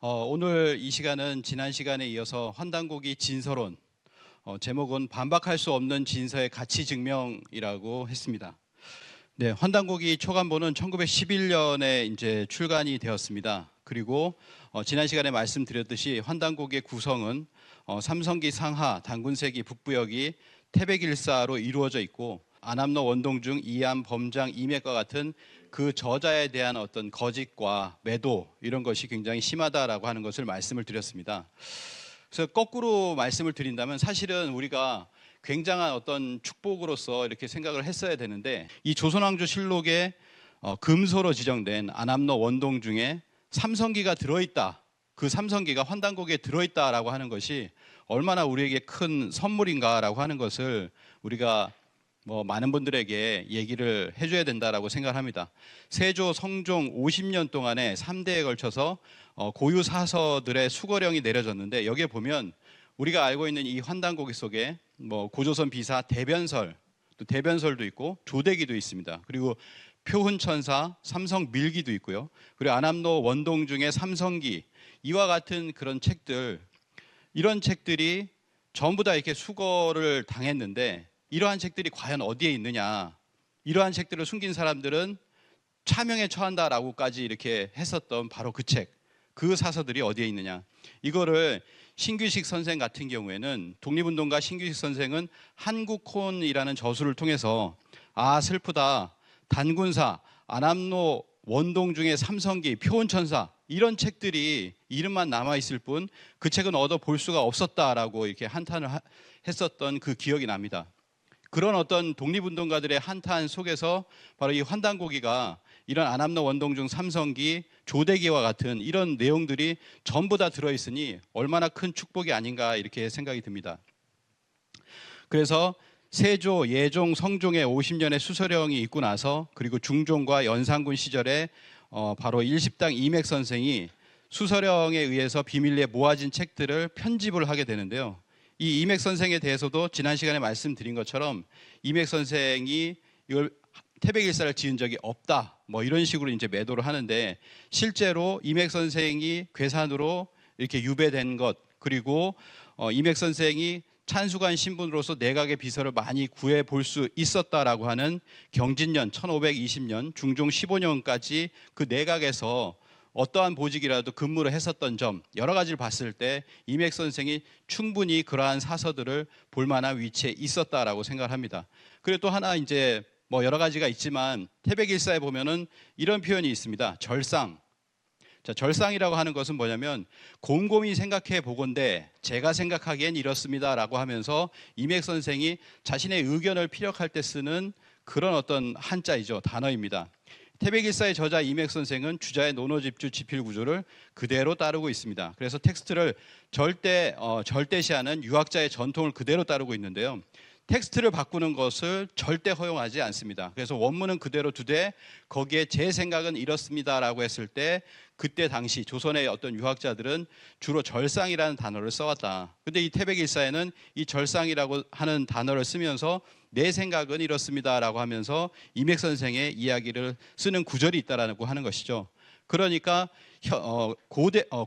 오늘 이 시간은 지난 시간에 이어서 환단고기 진서론, 제목은 반박할 수 없는 진서의 가치 증명이라고 했습니다. 네, 환단고기 초간본은 1911년에 이제 출간이 되었습니다. 그리고 지난 시간에 말씀드렸듯이 환단고기의 구성은 삼성기 상하, 단군세기, 북부역이 태백일사로 이루어져 있고 안암로, 원동중, 이암, 범장, 이맥과 같은 그 저자에 대한 어떤 거짓과 매도 이런 것이 굉장히 심하다라고 하는 것을 말씀을 드렸습니다. 그래서 거꾸로 말씀을 드린다면 사실은 우리가 굉장한 어떤 축복으로서 이렇게 생각을 했어야 되는데 이 조선왕조실록에 금소로 지정된 안암로, 원동중에 삼성기가 들어있다. 그 삼성기가 환단고기에 들어있다라고 하는 것이 얼마나 우리에게 큰 선물인가라고 하는 것을 우리가 많은 분들에게 얘기를 해줘야 된다라고 생각합니다. 세조 성종 50년 동안에 3대에 걸쳐서 고유 사서들의 수거령이 내려졌는데 여기에 보면 우리가 알고 있는 이 환단고기 속에 고조선 비사 대변설, 또 대변설도 있고 조대기도 있습니다. 그리고 표훈천사, 삼성밀기도 있고요. 그리고 안암로, 원동중의 삼성기 이와 같은 그런 책들, 이런 책들이 전부 다 이렇게 수거를 당했는데 이러한 책들이 과연 어디에 있느냐, 이러한 책들을 숨긴 사람들은 차명에 처한다라고까지 이렇게 했었던 바로 그 책, 그 사서들이 어디에 있느냐. 이거를 신규식 선생 같은 경우에는, 독립운동가 신규식 선생은 한국혼이라는 저술을 통해서 슬프다, 단군사, 안암로, 원동중의 삼성기, 표훈천사 이런 책들이 이름만 남아있을 뿐 그 책은 얻어볼 수가 없었다라고 이렇게 한탄을 했었던 그 기억이 납니다. 그런 어떤 독립운동가들의 한탄 속에서 바로 이 환단고기가 이런 안암로, 원동중, 삼성기, 조대기와 같은 이런 내용들이 전부 다 들어있으니 얼마나 큰 축복이 아닌가 이렇게 생각이 듭니다. 그래서 세조, 예종, 성종의 50년의 수서령이 있고 나서 그리고 중종과 연산군 시절에 바로 일십당 이맥 선생이 수서령에 의해서 비밀리에 모아진 책들을 편집을 하게 되는데요. 이 이맥 선생에 대해서도 지난 시간에 말씀드린 것처럼 이맥 선생이 이걸 태백일사를 지은 적이 없다, 이런 식으로 이제 매도를 하는데, 실제로 이맥 선생이 괴산으로 이렇게 유배된 것, 그리고 이맥 선생이 찬수관 신분으로서 내각의 비서를 많이 구해 볼 수 있었다라고 하는 경진년 1520년 중종 15년까지 그 내각에서 어떠한 보직이라도 근무를 했었던 점, 여러 가지를 봤을 때 이맥 선생이 충분히 그러한 사서들을 볼 만한 위치에 있었다라고 생각을 합니다. 그리고 또 하나 이제 여러 가지가 있지만 태백일사에 보면은 이런 표현이 있습니다. 절상. 자, 절상이라고 하는 것은 뭐냐면 곰곰이 생각해 보건대 제가 생각하기엔 이렇습니다라고 하면서 이맥 선생이 자신의 의견을 피력할 때 쓰는 그런 어떤 한자이죠. 단어입니다. 태백일사의 저자 이맥 선생은 주자의 논어집주 지필구조를 그대로 따르고 있습니다. 그래서 텍스트를 절대시하는 유학자의 전통을 그대로 따르고 있는데요. 텍스트를 바꾸는 것을 절대 허용하지 않습니다. 그래서 원문은 그대로 두되 거기에 제 생각은 이렇습니다라고 했을 때 그때 당시 조선의 어떤 유학자들은 주로 절상이라는 단어를 써왔다. 근데 이 태백일사에는 이 절상이라고 하는 단어를 쓰면서 내 생각은 이렇습니다라고 하면서 이맥 선생의 이야기를 쓰는 구절이 있다라고 하는 것이죠. 그러니까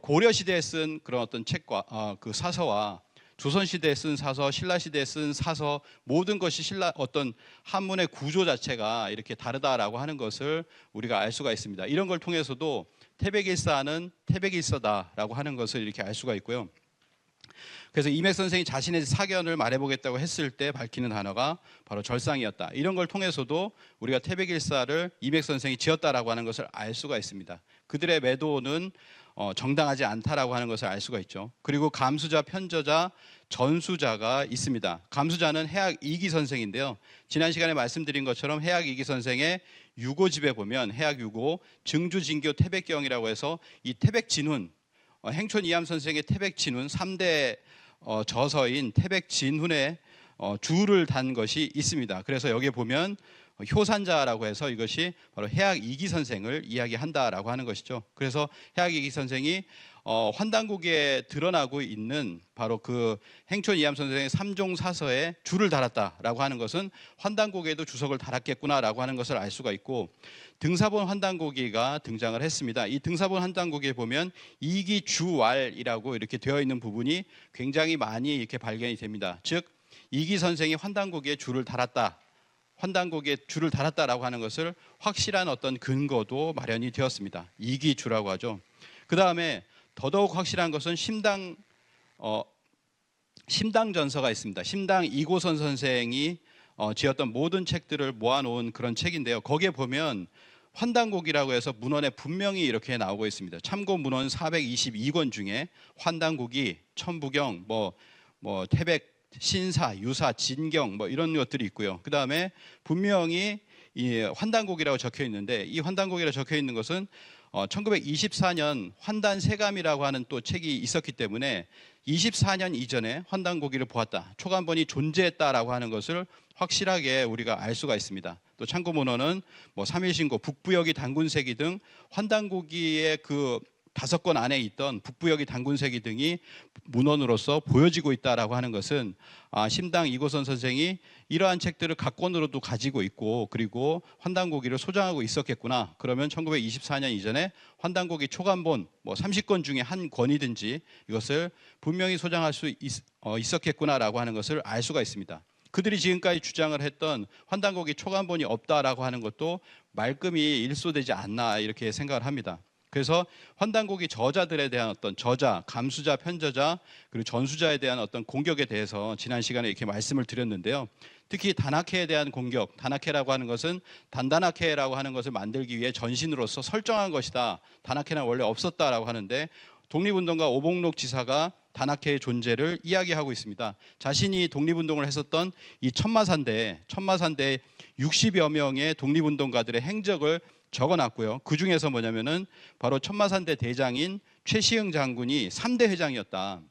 고려 시대에 쓴 그런 어떤 책과 그 사서와 조선 시대에 쓴 사서, 신라 시대에 쓴 사서, 모든 것이 어떤 한문의 구조 자체가 이렇게 다르다라고 하는 것을 우리가 알 수가 있습니다. 이런 걸 통해서도 태백일사는 태백일서다라고 하는 것을 이렇게 알 수가 있고요. 그래서 이맥 선생이 자신의 사견을 말해보겠다고 했을 때 밝히는 단어가 바로 절상이었다. 이런 걸 통해서도 우리가 태백일사를 이맥 선생이 지었다라고 하는 것을 알 수가 있습니다. 그들의 매도는 정당하지 않다라고 하는 것을 알 수가 있죠. 그리고 감수자, 편저자, 전수자가 있습니다. 감수자는 해학 이기 선생인데요. 지난 시간에 말씀드린 것처럼 해학 이기 선생의 유고집에 보면 해학 유고 증주진교 태백경이라고 해서 이 태백진훈, 행촌 이암 선생의 태백진훈 3대 저서인 태백진훈의 주를 단 것이 있습니다. 그래서 여기에 보면 효산자라고 해서 이것이 바로 해학 이기 선생을 이야기한다라고 하는 것이죠. 그래서 해학 이기 선생이 환단고기에 드러나고 있는 바로 그 행촌 이암 선생의 3종 사서에 줄을 달았다라고 하는 것은 환단고기에도 주석을 달았겠구나라고 하는 것을 알 수가 있고, 등사본 환단고기가 등장을 했습니다. 이 등사본 환단고기에 보면 이기주왈이라고 이렇게 되어 있는 부분이 굉장히 많이 이렇게 발견이 됩니다. 즉 이기 선생이 환단고기에 줄을 달았다, 환단고기에 줄을 달았다라고 하는 것을 확실한 어떤 근거도 마련이 되었습니다. 이기주라고 하죠. 그 다음에 더더욱 확실한 것은 심당전서가 있습니다. 심당 이고선 선생이 지었던 모든 책들을 모아놓은 그런 책인데요. 거기에 보면 환단곡이라고 해서 문헌에 분명히 이렇게 나오고 있습니다. 참고 문헌 422권 중에 환단곡이, 천부경, 태백, 신사, 유사, 진경 이런 것들이 있고요. 그 다음에 분명히 이 환단곡이라고 적혀 있는데, 이 환단곡이라고 적혀 있는 것은 1924년 환단세감이라고 하는 또 책이 있었기 때문에 24년 이전에 환단고기를 보았다, 초간본이 존재했다라고 하는 것을 확실하게 우리가 알 수가 있습니다. 또 참고문헌은 삼일신고, 북부여기 단군세기 등 환단고기의 그 5권 안에 있던 북부여기 단군세기 등이 문헌으로서 보여지고 있다라고 하는 것은 심당 이고선 선생이 이러한 책들을 각권으로도 가지고 있고, 그리고 환단고기를 소장하고 있었겠구나. 그러면 1924년 이전에 환단고기 초간본 30권 중에 한 권이든지 이것을 분명히 소장할 수 있었겠구나라고 하는 것을 알 수가 있습니다. 그들이 지금까지 주장을 했던 환단고기 초간본이 없다라고 하는 것도 말끔히 일소되지 않나 이렇게 생각을 합니다. 그래서 환단고기 저자들에 대한 어떤 저자, 감수자, 편저자, 그리고 전수자에 대한 어떤 공격에 대해서 지난 시간에 이렇게 말씀을 드렸는데요. 특히 다나케에 대한 공격, 다나케라고 하는 것은 단다나케라고 하는 것을 만들기 위해 전신으로서 설정한 것이다. 다나케는 원래 없었다라고 하는데, 독립운동가 오봉록 지사가 다나케의 존재를 이야기하고 있습니다. 자신이 독립운동을 했었던 이 천마산대에 60여 명의 독립운동가들의 행적을 적어놨고요. 그 중에서 뭐냐면은 바로 천마산대 대장인 최시흥 장군이 3대 회장이었다.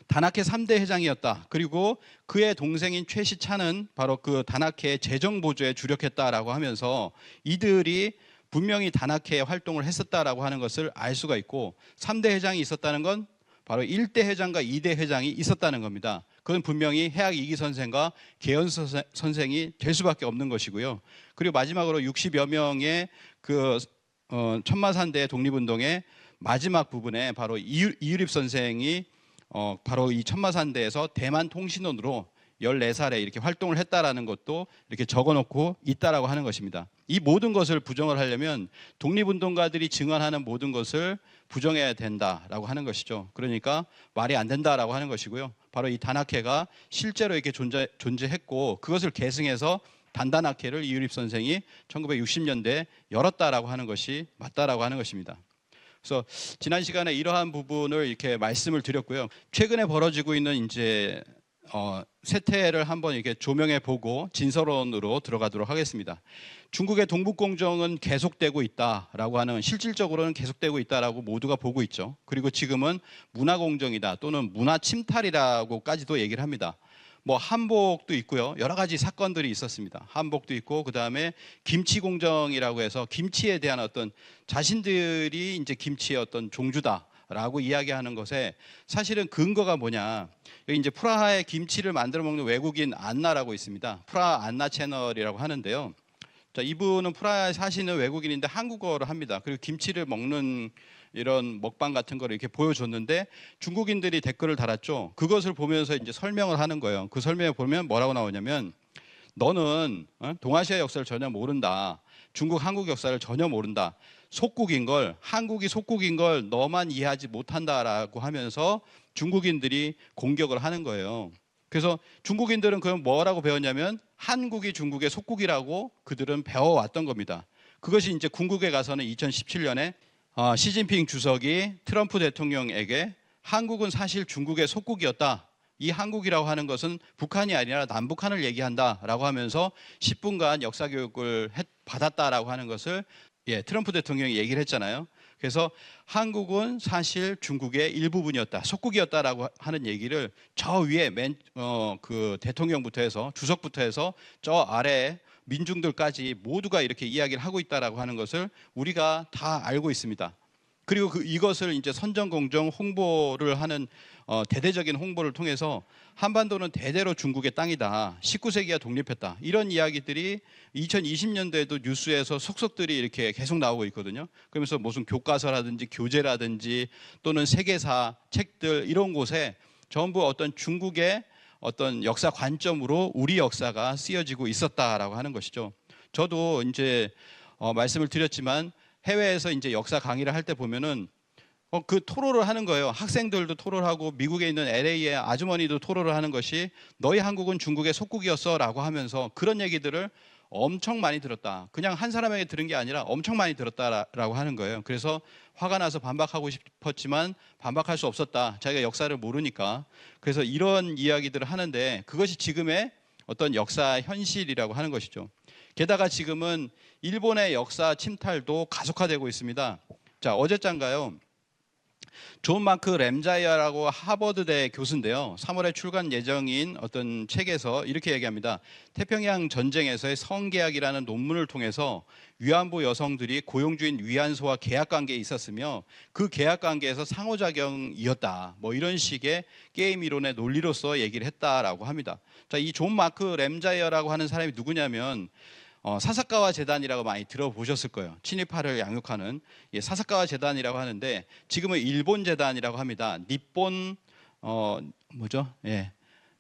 다나케 3대 회장이었다. 그리고 그의 동생인 최시찬은 바로 그 다나케 재정 보조에 주력했다라고 하면서 이들이 분명히 다나케의 활동을 했었다라고 하는 것을 알 수가 있고, 3대 회장이 있었다는 건 바로 1대 회장과 2대 회장이 있었다는 겁니다. 그건 분명히 해학 이기 선생과 계연 선생이 될 수밖에 없는 것이고요. 그리고 마지막으로 60여 명의 그 천마산대 독립운동의 마지막 부분에 바로 이유립 선생이 바로 이 천마산대에서 대만 통신원으로 14살에 이렇게 활동을 했다라는 것도 이렇게 적어놓고 있다라고 하는 것입니다. 이 모든 것을 부정을 하려면 독립운동가들이 증언하는 모든 것을 부정해야 된다라고 하는 것이죠. 그러니까 말이 안 된다라고 하는 것이고요. 바로 이 다나케가 실제로 이렇게 존재했고, 그것을 계승해서 단다나케를 이유립 선생이 1960년대에 열었다라고 하는 것이 맞다라고 하는 것입니다. 그래서 지난 시간에 이러한 부분을 이렇게 말씀을 드렸고요. 최근에 벌어지고 있는 이제 세태를 한번 이렇게 조명해 보고 진서론으로 들어가도록 하겠습니다. 중국의 동북공정은 계속되고 있다라고 하는, 실질적으로는 계속되고 있다라고 모두가 보고 있죠. 그리고 지금은 문화공정이다 또는 문화침탈이라고까지도 얘기를 합니다. 한복도 있고요. 여러 가지 사건들이 있었습니다. 한복도 있고, 그 다음에 김치공정이라고 해서 김치에 대한 어떤, 자신들이 이제 김치의 어떤 종주다라고 이야기하는 것에 사실은 근거가 뭐냐. 여기 이제 프라하에 김치를 만들어 먹는 외국인 안나라고 있습니다. 프라하 안나 채널이라고 하는데요. 자, 이분은 프라하에 사시는 외국인인데 한국어를 합니다. 그리고 김치를 먹는 이런 먹방 같은 거를 이렇게 보여줬는데 중국인들이 댓글을 달았죠. 그것을 보면서 이제 설명을 하는 거예요. 그 설명에 보면 뭐라고 나오냐면, 너는 동아시아 역사를 전혀 모른다. 중국, 한국 역사를 전혀 모른다. 속국인 걸, 한국이 속국인 걸 너만 이해하지 못한다라고 하면서 중국인들이 공격을 하는 거예요. 그래서 중국인들은 그럼 뭐라고 배웠냐면 한국이 중국의 속국이라고 그들은 배워왔던 겁니다. 그것이 이제 궁극에 가서는 2017년에 시진핑 주석이 트럼프 대통령에게 한국은 사실 중국의 속국이었다. 이 한국이라고 하는 것은 북한이 아니라 남북한을 얘기한다라고 하면서 10분간 역사 교육을 받았다라고 하는 것을 트럼프 대통령이 얘기를 했잖아요. 그래서 한국은 사실 중국의 일부분이었다, 속국이었다라고 하는 얘기를 저 위에 그 대통령부터 해서 주석부터 해서 저 아래에 민중들까지 모두가 이렇게 이야기를 하고 있다라고 하는 것을 우리가 다 알고 있습니다. 그리고 이것을 이제 선전공정 홍보를 하는 대대적인 홍보를 통해서 한반도는 대대로 중국의 땅이다. 19세기가 독립했다. 이런 이야기들이 2020년도에도 뉴스에서 속속들이 이렇게 계속 나오고 있거든요. 그러면서 무슨 교과서라든지 교재라든지 또는 세계사 책들 이런 곳에 전부 어떤 중국의 어떤 역사 관점으로 우리 역사가 쓰여지고 있었다라고 하는 것이죠. 저도 이제 말씀을 드렸지만 해외에서 이제 역사 강의를 할 때 보면은 그 토로를 하는 거예요. 학생들도 토로를 하고 미국에 있는 LA의 아주머니도 토로를 하는 것이 너희 한국은 중국의 속국이었어라고 하면서 그런 얘기들을 엄청 많이 들었다. 그냥 한 사람에게 들은 게 아니라 엄청 많이 들었다라고 하는 거예요. 그래서 화가 나서 반박하고 싶었지만 반박할 수 없었다. 자기가 역사를 모르니까. 그래서 이런 이야기들을 하는데 그것이 지금의 어떤 역사 현실이라고 하는 것이죠. 게다가 지금은 일본의 역사 침탈도 가속화되고 있습니다. 자, 어제짠가요? 존 마크 램자이어라고 하버드대 교수인데요. 3월에 출간 예정인 어떤 책에서 이렇게 얘기합니다. 태평양 전쟁에서의 성계약이라는 논문을 통해서 위안부 여성들이 고용주인 위안소와 계약 관계에 있었으며 그 계약 관계에서 상호작용이었다. 뭐 이런 식의 게임 이론의 논리로서 얘기를 했다라고 합니다. 자, 이 존 마크 램자이어라고 하는 사람이 누구냐면 사사카와 재단이라고 많이 들어보셨을 거예요. 친일파를 양육하는 사사카와 재단이라고 하는데 지금은 일본 재단이라고 합니다. 니폰 뭐죠?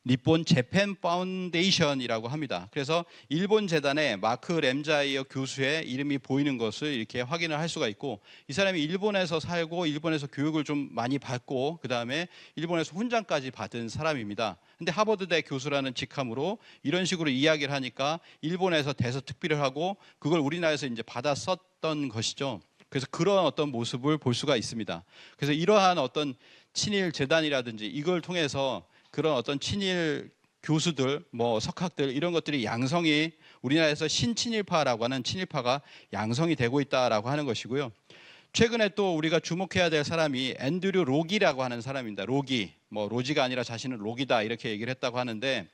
니폰 재팬 파운데이션이라고 합니다. 그래서 일본 재단에 마크 램자이어 교수의 이름이 보이는 것을 이렇게 확인을 할 수가 있고 이 사람이 일본에서 살고 일본에서 교육을 좀 많이 받고 그다음에 일본에서 훈장까지 받은 사람입니다. 근데 하버드대 교수라는 직함으로 이런 식으로 이야기를 하니까 일본에서 대서특필을 하고 그걸 우리나라에서 이제 받아 썼던 것이죠. 그래서 그런 어떤 모습을 볼 수가 있습니다. 그래서 이러한 어떤 친일 재단이라든지 이걸 통해서 그런 어떤 친일 교수들, 뭐 석학들 이런 것들이 양성이 우리나라에서 신친일파라고 하는 친일파가 양성이 되고 있다라고 하는 것이고요. 최근에 또 우리가 주목해야 될 사람이 앤드류 로기라고 하는 사람입니다. 로기, 뭐 로지가 아니라 자신은 로기다 이렇게 얘기를 했다고 하는데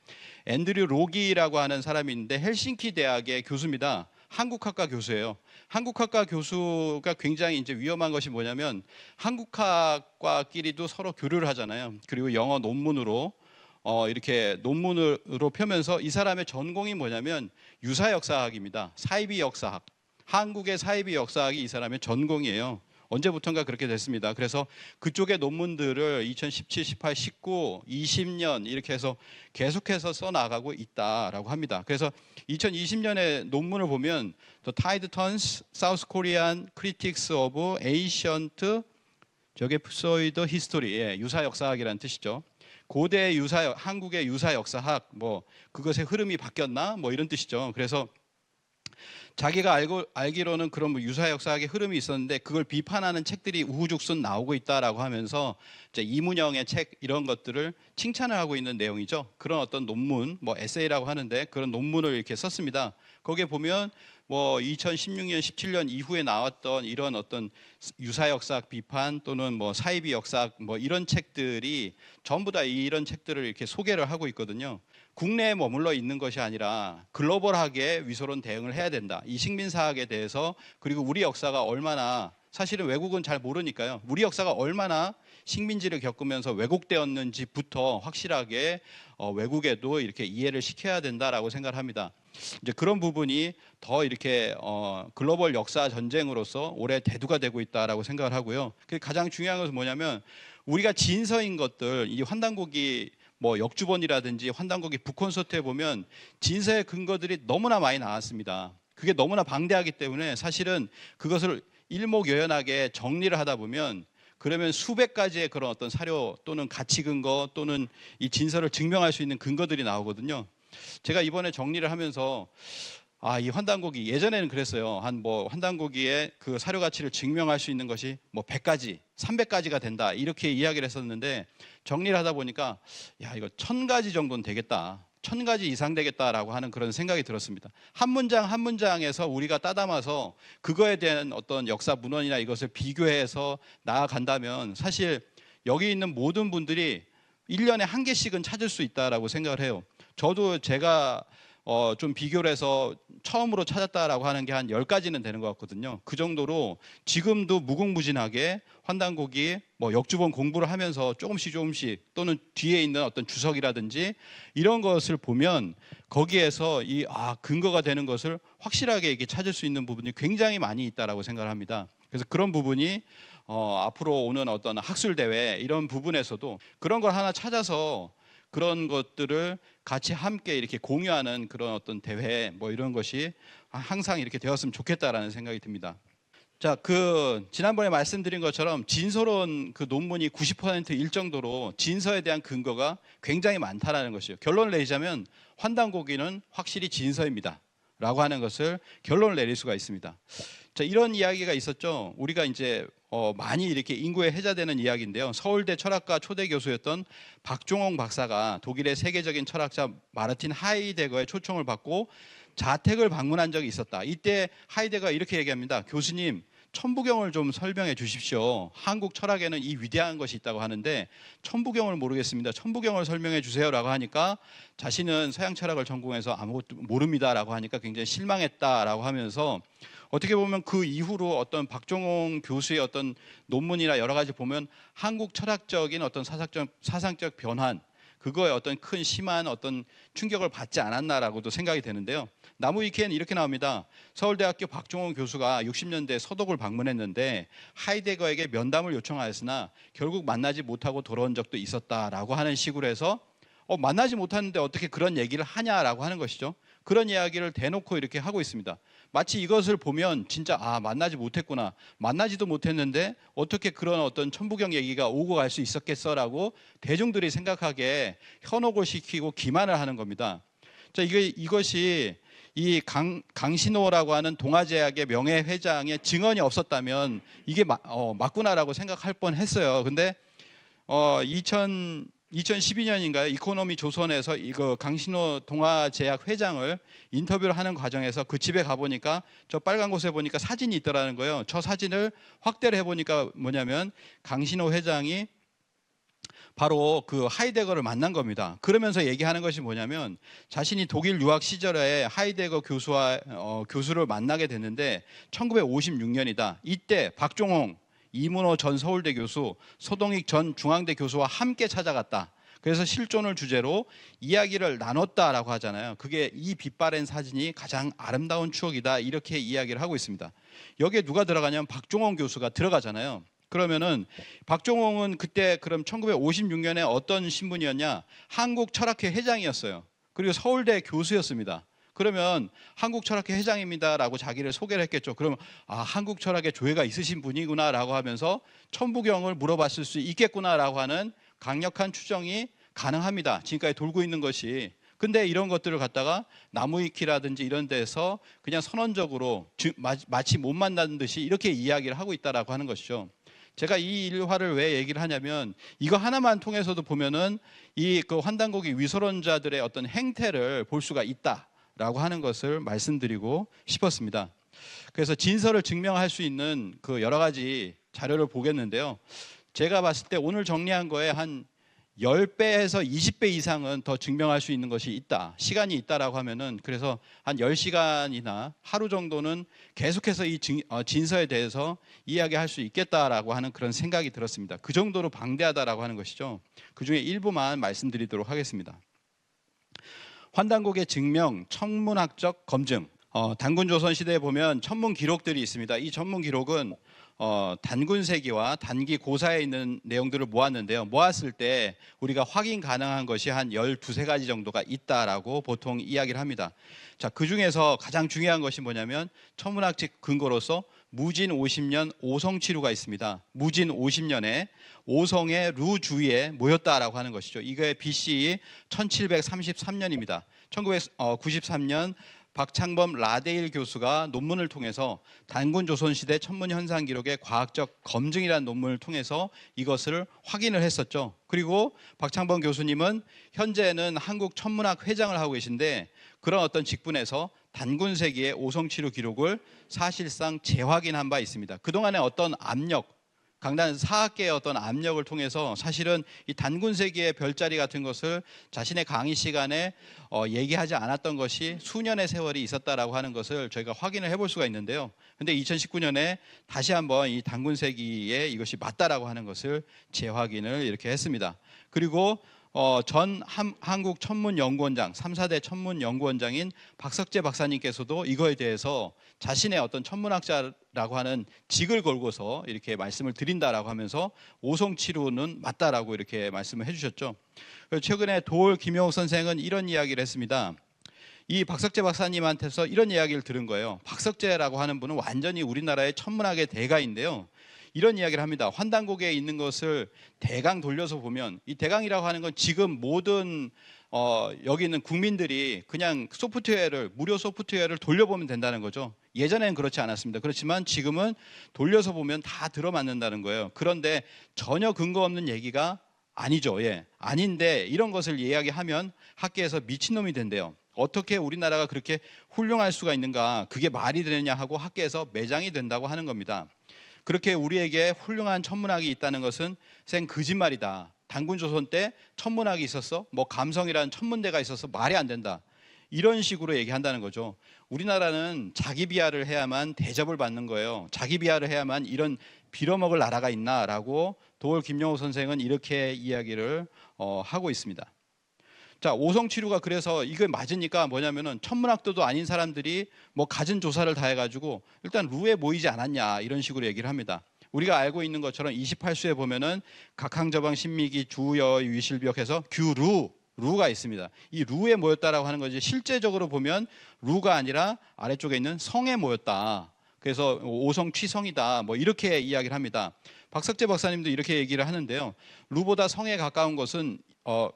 앤드류 로기라고 하는 사람이 있는데 헬싱키 대학의 교수입니다. 한국학과 교수예요. 한국학과 교수가 굉장히 이제 위험한 것이 뭐냐면 한국학과끼리도 서로 교류를 하잖아요. 그리고 영어 논문으로 이렇게 논문으로 펴면서 이 사람의 전공이 뭐냐면 유사역사학입니다. 사이비 역사학. 한국의 사이비 역사학이 이 사람의 전공이에요. 언제부턴가 그렇게 됐습니다. 그래서 그쪽의 논문들을 2017, 18, 19, 20년 이렇게 해서 계속해서 써나가고 있다라고 합니다. 그래서 2020년에 논문을 보면 The Tide Turns South Korean Critics of Ancient 저게 pseudo history, 유사 역사학이라는 뜻이죠. 고대 한국의 유사 역사학, 뭐 그것의 흐름이 바뀌었나, 뭐 이런 뜻이죠. 그래서 자기가 알기로는 그런 뭐 유사 역사학의 흐름이 있었는데 그걸 비판하는 책들이 우후죽순 나오고 있다라고 하면서 이제 이문영의 책 이런 것들을 칭찬을 하고 있는 내용이죠. 그런 어떤 논문, 뭐 에세이라고 하는데 그런 논문을 이렇게 썼습니다. 거기에 보면 뭐 2016년, 17년 이후에 나왔던 이런 어떤 유사 역사학 비판 또는 뭐 사이비 역사학 뭐 이런 책들이 전부 다 이런 책들을 이렇게 소개를 하고 있거든요. 국내에 머물러 있는 것이 아니라 글로벌하게 위소론 대응을 해야 된다. 이 식민사학에 대해서 그리고 우리 역사가 얼마나 사실은 외국은 잘 모르니까요. 우리 역사가 얼마나 식민지를 겪으면서 왜곡되었는지부터 확실하게 외국에도 이렇게 이해를 시켜야 된다라고 생각을 합니다. 이제 그런 부분이 더 이렇게 글로벌 역사 전쟁으로서 올해 대두가 되고 있다라고 생각을 하고요. 가장 중요한 것은 뭐냐면 우리가 진서인 것들, 이 환단고기 뭐 역주본이라든지 환단고기 북콘서트에 보면 진서의 근거들이 너무나 많이 나왔습니다. 그게 너무나 방대하기 때문에 사실은 그것을 일목요연하게 정리를 하다 보면 그러면 수백 가지의 그런 어떤 사료 또는 가치 근거 또는 이 진서를 증명할 수 있는 근거들이 나오거든요. 제가 이번에 정리를 하면서 이 환단고기 예전에는 그랬어요. 환단고기의 그 사료 가치를 증명할 수 있는 것이 뭐 100가지, 300가지가 된다. 이렇게 이야기를 했었는데 정리를 하다 보니까 이거 1000가지 정도는 되겠다. 1000가지 이상 되겠다라고 하는 그런 생각이 들었습니다. 한 문장 한 문장에서 우리가 따담아서 그거에 대한 어떤 역사 문헌이나 이것을 비교해서 나아간다면 사실 여기 있는 모든 분들이 1년에 한 개씩은 찾을 수 있다라고 생각을 해요. 저도 제가 좀 비교를 해서 처음으로 찾았다라고 하는 게 한 10가지는 되는 것 같거든요. 그 정도로 지금도 무궁무진하게 환단고기 역주본 공부를 하면서 조금씩 또는 뒤에 있는 어떤 주석이라든지 이런 것을 보면 거기에서 근거가 되는 것을 확실하게 이렇게 찾을 수 있는 부분이 굉장히 많이 있다라고 생각을 합니다. 그래서 그런 부분이 앞으로 오는 어떤 학술 대회 이런 부분에서도 그런 걸 하나 찾아서 그런 것들을 같이 함께 이렇게 공유하는 그런 어떤 대회 이런 것이 항상 이렇게 되었으면 좋겠다라는 생각이 듭니다. 자, 지난번에 말씀드린 것처럼 진서론 그 논문이 90%일 정도로 진서에 대한 근거가 굉장히 많다라는 것이요. 결론을 내리자면 환단고기는 확실히 진서입니다. 라고 하는 것을 결론을 내릴 수가 있습니다. 자, 이런 이야기가 있었죠. 우리가 이제 많이 이렇게 인구에 회자되는 이야기인데요. 서울대 철학과 초대 교수였던 박종홍 박사가 독일의 세계적인 철학자 마르틴 하이데거의 초청을 받고 자택을 방문한 적이 있었다. 이때 하이데거가 이렇게 얘기합니다. 교수님, 천부경을 좀 설명해 주십시오. 한국 철학에는 이 위대한 것이 있다고 하는데 천부경을 모르겠습니다. 천부경을 설명해 주세요라고 하니까 자신은 서양 철학을 전공해서 아무것도 모릅니다라고 하니까 굉장히 실망했다라고 하면서 어떻게 보면 그 이후로 어떤 박종홍 교수의 어떤 논문이나 여러 가지 보면 한국 철학적인 어떤 사상적 변환, 그거에 어떤 큰 심한 어떤 충격을 받지 않았나라고도 생각이 되는데요. 나무위키에는 이렇게 나옵니다. 서울대학교 박종홍 교수가 60년대 서독을 방문했는데 하이데거에게 면담을 요청하였으나 결국 만나지 못하고 돌아온 적도 있었다라고 하는 식으로 해서 만나지 못했는데 어떻게 그런 얘기를 하냐라고 하는 것이죠. 그런 이야기를 대놓고 이렇게 하고 있습니다. 마치 이것을 보면 진짜 만나지 못했구나. 만나지도 못했는데 어떻게 그런 어떤 천부경 얘기가 오고 갈 수 있었겠어라고 대중들이 생각하게 현혹을 시키고 기만을 하는 겁니다. 자, 이것이 이 강신호라고 하는 동아제약의 명예회장의 증언이 없었다면 이게 맞구나라고 생각할 뻔했어요. 근데 2012년인가요? 이코노미 조선에서 이거 강신호 동아제약 회장을 인터뷰를 하는 과정에서 그 집에 가보니까 저 빨간 곳에 보니까 사진이 있더라는 거예요. 저 사진을 확대를 해보니까 뭐냐면 강신호 회장이 바로 그 하이데거를 만난 겁니다. 그러면서 얘기하는 것이 뭐냐면 자신이 독일 유학 시절에 하이데거 교수를 만나게 됐는데 1956년이다. 이때 박종홍, 이문호 전 서울대 교수, 서동익 전 중앙대 교수와 함께 찾아갔다. 그래서 실존을 주제로 이야기를 나눴다라고 하잖아요. 그게 이 빛바랜 사진이 가장 아름다운 추억이다. 이렇게 이야기를 하고 있습니다. 여기에 누가 들어가냐면 박종홍 교수가 들어가잖아요. 그러면은 박종홍은 그때 그럼 1956년에 어떤 신분이었냐? 한국철학회 회장이었어요. 그리고 서울대 교수였습니다. 그러면 한국철학회 회장입니다라고 자기를 소개를 했겠죠. 그러면 한국철학에 조예가 있으신 분이구나라고 하면서 천부경을 물어봤을 수 있겠구나라고 하는 강력한 추정이 가능합니다. 지금까지 돌고 있는 것이. 근데 이런 것들을 갖다가 나무위키라든지 이런 데서 그냥 선언적으로 마치 못 만난 듯이 이렇게 이야기를 하고 있다라고 하는 것이죠. 제가 이 일화를 왜 얘기를 하냐면 이거 하나만 통해서도 보면은 그 환단고기 위설론자들의 어떤 행태를 볼 수가 있다라고 하는 것을 말씀드리고 싶었습니다. 그래서 진설을 증명할 수 있는 그 여러 가지 자료를 보겠는데요. 제가 봤을 때 오늘 정리한 거에 한 10배에서 20배 이상은 더 증명할 수 있는 것이 있다. 시간이 있다라고 하면은 그래서 한 10시간이나 하루 정도는 계속해서 이 진서에 대해서 이야기할 수 있겠다라고 하는 그런 생각이 들었습니다. 그 정도로 방대하다라고 하는 것이죠. 그중에 일부만 말씀드리도록 하겠습니다. 환단곡의 증명, 천문학적 검증. 단군 조선 시대에 보면 천문 기록들이 있습니다. 이 천문 기록은 단군세기와 단기 고사에 있는 내용들을 모았는데요. 모았을 때 우리가 확인 가능한 것이 한 12~13가지 정도가 있다라고 보통 이야기를 합니다. 자, 그 중에서 가장 중요한 것이 뭐냐면 천문학적 근거로서 무진 50년 오성치루가 있습니다. 무진 50년에 오성의 루 주위에 모였다라고 하는 것이죠. 이게 BCE 1733년입니다. 1993년 박창범 라데일 교수가 논문을 통해서 단군 조선시대 천문현상 기록의 과학적 검증이라는 논문을 통해서 이것을 확인을 했었죠. 그리고 박창범 교수님은 현재는 한국 천문학 회장을 하고 계신데 그런 어떤 직분에서 단군세기의 오성치루 기록을 사실상 재확인한 바 있습니다. 그동안의 어떤 압력, 강단 사학계의 어떤 압력을 통해서 사실은 이 단군세기의 별자리 같은 것을 자신의 강의 시간에 얘기하지 않았던 것이 수년의 세월이 있었다라고 하는 것을 저희가 확인을 해볼 수가 있는데요. 근데 2019년에 다시 한번 이 단군세기에 이것이 맞다라고 하는 것을 재확인을 이렇게 했습니다. 그리고 전 한국 천문연구원장, 3, 4대 천문연구원장인 박석재 박사님께서도 이거에 대해서 자신의 어떤 천문학자라고 하는 직을 걸고서 이렇게 말씀을 드린다라고 하면서 오송치루는 맞다라고 이렇게 말씀을 해주셨죠. 최근에 도올 김용옥 선생은 이런 이야기를 했습니다. 이 박석재 박사님한테서 이런 이야기를 들은 거예요. 박석재라고 하는 분은 완전히 우리나라의 천문학의 대가인데요. 이런 이야기를 합니다. 환단고개에 있는 것을 대강 돌려서 보면, 이 대강이라고 하는 건 지금 모든 여기 있는 국민들이 그냥 무료 소프트웨어를 돌려보면 된다는 거죠. 예전에는 그렇지 않았습니다. 그렇지만 지금은 돌려서 보면 다 들어맞는다는 거예요. 그런데 전혀 근거 없는 얘기가 아니죠. 예, 아닌데 이런 것을 이야기하면 학계에서 미친놈이 된대요. 어떻게 우리나라가 그렇게 훌륭할 수가 있는가, 그게 말이 되느냐 하고 학계에서 매장이 된다고 하는 겁니다. 그렇게 우리에게 훌륭한 천문학이 있다는 것은 생 거짓말이다. 단군조선 때 천문학이 있었어? 뭐 감성이라는 천문대가 있어서 말이 안 된다. 이런 식으로 얘기한다는 거죠. 우리나라는 자기 비하를 해야만 대접을 받는 거예요. 자기 비하를 해야만 이런 빌어먹을 나라가 있나라고 도올 김용옥 선생은 이렇게 이야기를 하고 있습니다. 자, 오성치루가 그래서 이게 맞으니까 뭐냐면은 천문학도도 아닌 사람들이 뭐 갖은 조사를 다 해가지고 일단 루에 모이지 않았냐 이런 식으로 얘기를 합니다. 우리가 알고 있는 것처럼 28수에 보면은 각항저방 신미기 주여 위실벽해서 루가 있습니다. 이 루에 모였다라고 하는 거지, 실제적으로 보면 루가 아니라 아래쪽에 있는 성에 모였다. 그래서 오성취성이다 뭐 이렇게 이야기를 합니다. 박석재 박사님도 이렇게 얘기를 하는데요. 루보다 성에 가까운 것은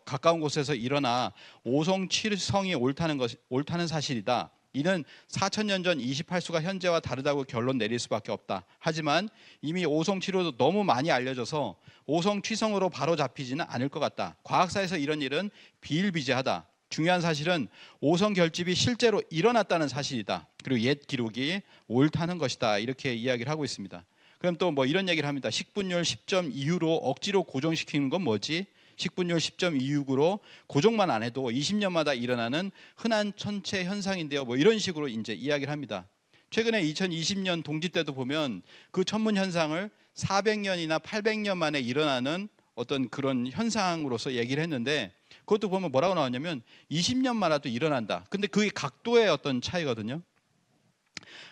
가까운 곳에서 일어나 오성취성이 옳다는 사실이다. 이는 4,000년 전 28수가 현재와 다르다고 결론 내릴 수밖에 없다. 하지만 이미 오성취로도 너무 많이 알려져서 오성취성으로 바로 잡히지는 않을 것 같다. 과학사에서 이런 일은 비일비재하다. 중요한 사실은 오성 결집이 실제로 일어났다는 사실이다. 그리고 옛 기록이 옳다는 것이다. 이렇게 이야기를 하고 있습니다. 그럼 또 뭐 이런 얘기를 합니다. 식분율 10.26으로 억지로 고정시키는 건 뭐지? 식분율 10.26으로 고정만 안 해도 20년마다 일어나는 흔한 천체 현상인데요. 뭐 이런 식으로 이제 이야기를 합니다. 최근에 2020년 동지 때도 보면 그 천문 현상을 400년이나 800년 만에 일어나는 어떤 그런 현상으로서 얘기를 했는데, 그것도 보면 뭐라고 나왔냐면 20년마다도 일어난다. 근데 그게 각도의 어떤 차이거든요.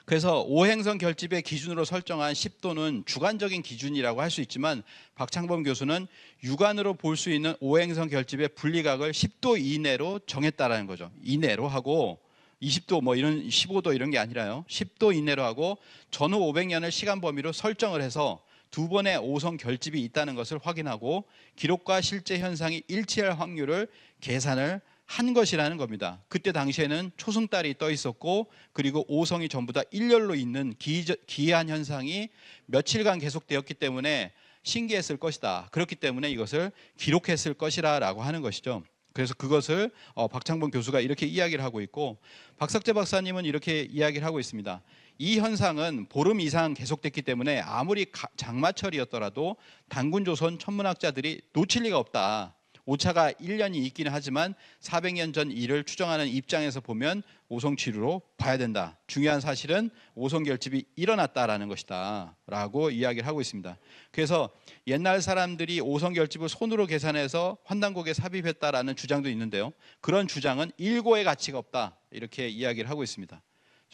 그래서 오행성 결집의 기준으로 설정한 10도는 주관적인 기준이라고 할 수 있지만, 박창범 교수는 육안으로 볼 수 있는 오행성 결집의 분리각을 10도 이내로 정했다라는 거죠. 이내로 하고 20도 뭐 이런 15도 이런 게 아니라요. 10도 이내로 하고 전후 500년을 시간 범위로 설정을 해서 두 번의 오성 결집이 있다는 것을 확인하고 기록과 실제 현상이 일치할 확률을 계산을 한 것이라는 겁니다. 그때 당시에는 초승달이 떠 있었고, 그리고 오성이 전부 다 일렬로 있는 기이한 현상이 며칠간 계속되었기 때문에 신기했을 것이다. 그렇기 때문에 이것을 기록했을 것이라고 하는 것이죠. 그래서 그것을 박창범 교수가 이렇게 이야기를 하고 있고, 박석재 박사님은 이렇게 이야기를 하고 있습니다. 이 현상은 보름 이상 계속됐기 때문에 아무리 장마철이었더라도 단군조선 천문학자들이 놓칠 리가 없다. 오차가 1년이 있기는 하지만 400년 전 일을 추정하는 입장에서 보면 오성치루로 봐야 된다. 중요한 사실은 오성 결집이 일어났다라는 것이다 라고 이야기를 하고 있습니다. 그래서 옛날 사람들이 오성 결집을 손으로 계산해서 환단곡에 삽입했다라는 주장도 있는데요. 그런 주장은 일고의 가치가 없다, 이렇게 이야기를 하고 있습니다.